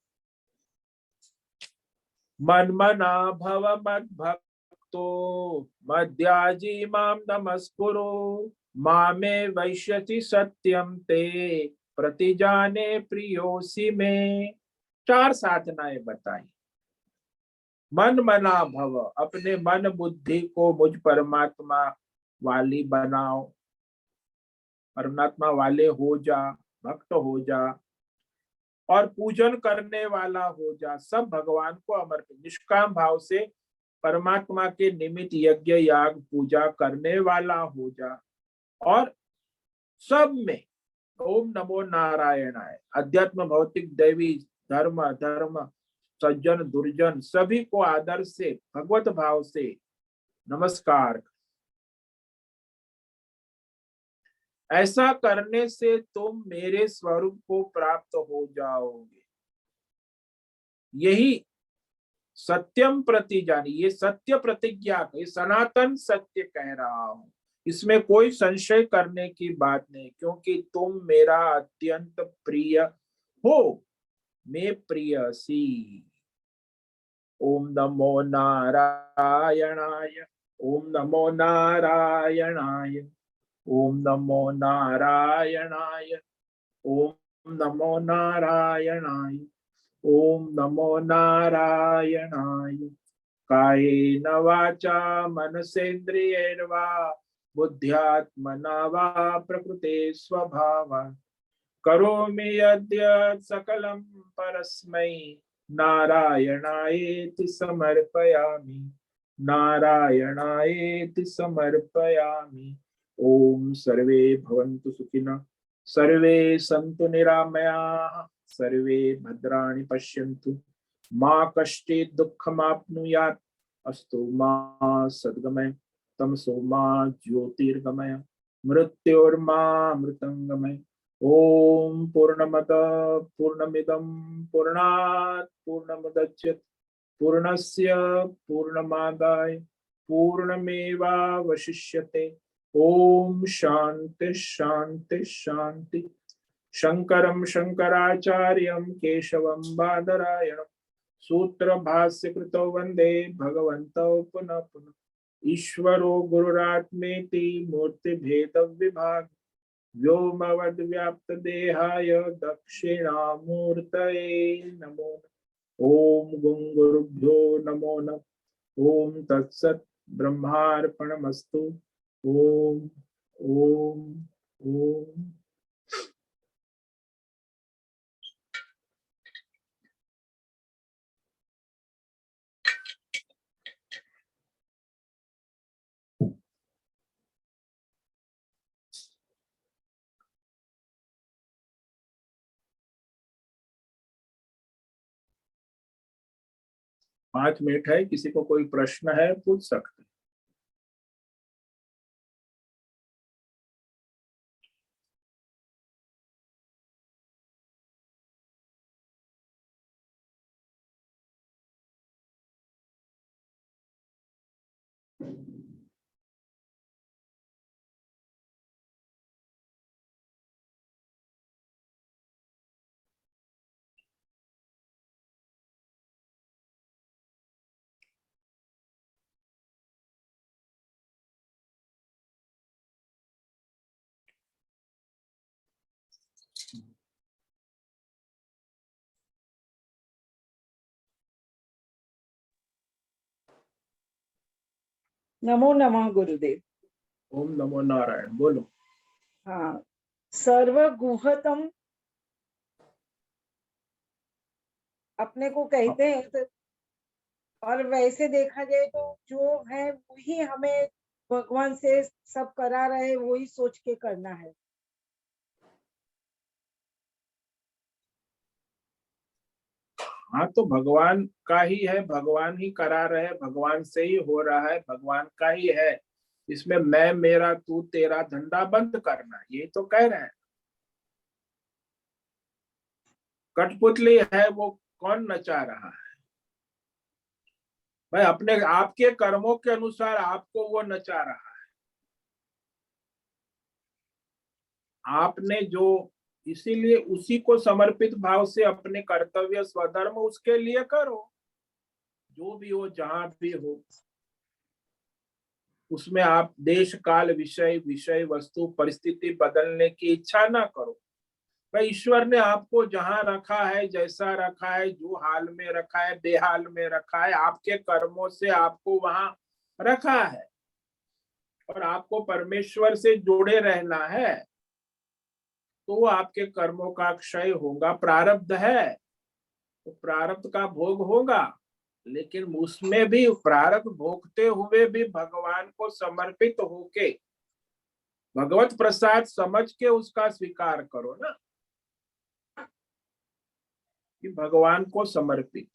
मन्मना भव मद्भक्तो मद्याजी माम नमस्कुरु, मामे वैश्यसि सत्यम ते प्रतिजाने प्रियोसि में। 4 साधनाएं बताई। मन मना भव, अपने मन बुद्धि को मुझ परमात्मा वाली बनाओ, परमात्मा वाले हो जा, भक्त हो जा और पूजन करने वाला हो जा। सब भगवान को अमर्पित निष्काम भाव से परमात्मा के निमित्त यज्ञ याग पूजा करने वाला हो जा। और सब में ओम नमो नारायणाय, अध्यात्म भौतिक दैवी धर्म अधर्म सज्जन दुर्जन सभी को आदर से भगवत भाव से नमस्कार। ऐसा करने से तुम मेरे स्वरूप को प्राप्त हो जाओगे। यही सत्यम प्रतिजानी, ये सत्य प्रतिज्ञा, ये सनातन सत्य कह रहा हूं, इसमें कोई संशय करने की बात नहीं, क्योंकि तुम मेरा अत्यंत प्रिय हो, मैं प्रियसी। ओम नमो नारायणाय, ओम नमो नारायणाय, ओम नमो नारायणाय, ओम नमो नारायणाय, ओम नमो नारायणाय। कायेन वाचा मनसेन्द्रियैर्वा बुद्ध्यात्मना वा प्रकृते स्वभावात् करोमि यद्यत् सकलं परस्मै नारायणायेति समर्पयामि, नारायणायेति समर्पयामि। ओम सर्वे भवन्तु सुखिनः, सर्वे सन्तु निरामयाः, सर्वे भद्राणि पश्यन्तु, मा कश्चित् दुःखमाप्नुयात्। अस्तु मा सद्गमय, तमसो मा ज्योतिर्गमय, मृत्योर्मा मृतंगमय, ओम पूर्णमद पूर्णमिदं पूर्णात् पूर्णमुदच्यते पूर्णस्य पूर्णमादाय पूर्णमेवावशिष्यते। ओम शांति शांति शांति। शंकरं शंकराचार्यं केशवं बादरायणं सूत्र भाष्य कृतो वंदे भगवन्तौ पुनः पुनः। ईश्वरो गुरुरात्मेति मूर्ति भेद विभाग व्योमवद् व्याप्त देहाय दक्षिणामूर्तये नमो। ओम गुरुभ्यो नमो नमः। ओम तत्सत् ब्रह्मार्पणमस्तु। ओम ओम ओम। 5 मिनट है, किसी को कोई प्रश्न है पूछ सकते हैं। नमो नमः गुरुदेव। ओम नमो नारायण। बोलो। हाँ, सर्वगुहतम अपने को कहते हैं तो, और वैसे देखा जाए तो जो है वही हमें भगवान से सब करा रहे, वही सोच के करना है। हाँ, तो भगवान का ही है, भगवान ही करा रहे, भगवान से ही हो रहा है, भगवान का ही है। इसमें मैं मेरा तू तेरा धंधा बंद करना, यही तो कह रहे हैं। कठपुतली है वो कौन नचा रहा है भाई? अपने आपके कर्मों के अनुसार आपको वो नचा रहा है। आपने जो, इसीलिए उसी को समर्पित भाव से अपने कर्तव्य स्वधर्म उसके लिए करो, जो भी हो जहां भी हो। उसमें आप देश काल विषय विषय वस्तु परिस्थिति बदलने की इच्छा ना करो। भाई ईश्वर ने आपको जहां रखा है, जैसा रखा है, जो हाल में रखा है, बेहाल में रखा है, आपके कर्मों से आपको वहां रखा है और आपको परमेश्वर से जुड़े रहना है। तो आपके कर्मों का क्षय होगा, प्रारब्ध है तो प्रारब्ध का भोग होगा। लेकिन उसमें भी प्रारब्ध भोगते हुए भी भगवान को समर्पित होके भगवत प्रसाद समझ के उसका स्वीकार करो ना, कि भगवान को समर्पित।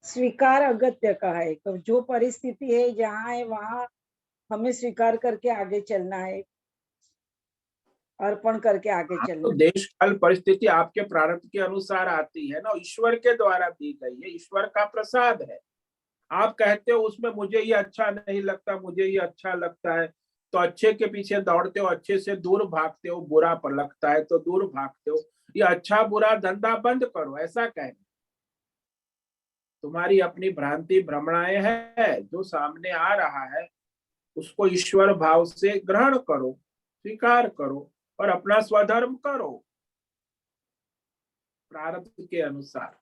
स्वीकार अगत्य का है, तो जो परिस्थिति है जहाँ है वहाँ हमें स्वीकार करके आगे चलना है, अर्पण करके आगे हाँ, चलना तो है। देश काल परिस्थिति आपके प्रारब्ध के अनुसार आती है ना, ईश्वर के द्वारा दी गई है, ईश्वर का प्रसाद है। आप कहते हो उसमें मुझे ये अच्छा नहीं लगता, मुझे ये अच्छा लगता है, तो अच्छे के पीछे दौड़ते हो, अच्छे से दूर भागते हो, बुरा पर लगता है तो दूर भागते हो। ये अच्छा बुरा धंधा बंद करो, ऐसा कहना। तुम्हारी अपनी भ्रांति भ्रमणाएं है, जो सामने आ रहा है उसको ईश्वर भाव से ग्रहण करो, स्वीकार करो और अपना स्वधर्म करो प्रारब्ध के अनुसार,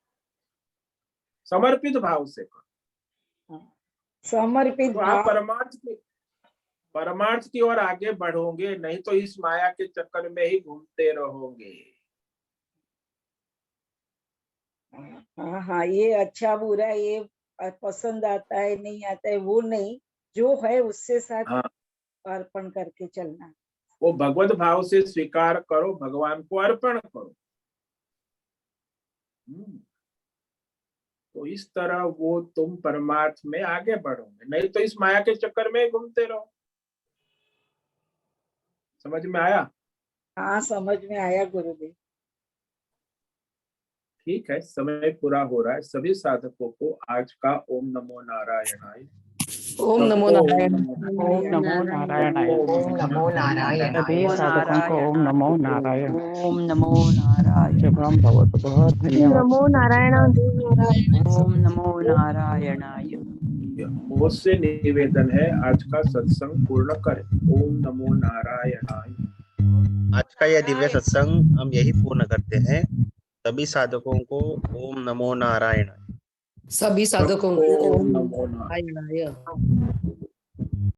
समर्पित भाव से करो। समर्पित तो आप भाव। परमार्थ की ओर आगे बढ़ोगे, नहीं तो इस माया के चक्कर में ही घूमते रहोगे। हाँ हाँ, ये अच्छा बुरा, ये पसंद आता है नहीं आता है वो नहीं, जो है उससे साथ हाँ, अर्पण करके चलना। वो भगवत भाव से स्वीकार करो, भगवान को अर्पण करो। तो इस तरह वो तुम परमार्थ में आगे बढ़ोगे, नहीं तो इस माया के चक्कर में घूमते रहो। समझ में आया? हाँ समझ में आया गुरुदेव। ठीक है, समय पूरा हो रहा है। सभी साधकों को आज का ओम नमो नारायणाय, ओम नमो सबको नारायण। ओम नमो नारायणाय। ओम नमो नारायण। सभी साधकों को ओम नमो नारायण। ओम नमो नारायण। शुभम भवतु। बहुत धन्यवाद। नमो नारायण। ओम नमो नारायणाय। मुझसे निवेदन है आज का सत्संग पूर्ण करें। ओम नमो नारायणाय। आज का यह दिव्य सत्संग हम यही पूर्ण करते हैं। सभी साधकों को ओम नमो नारायण। सभी साधकों को सबको ओम ओम नमो नमो नारायण। नारायणाय।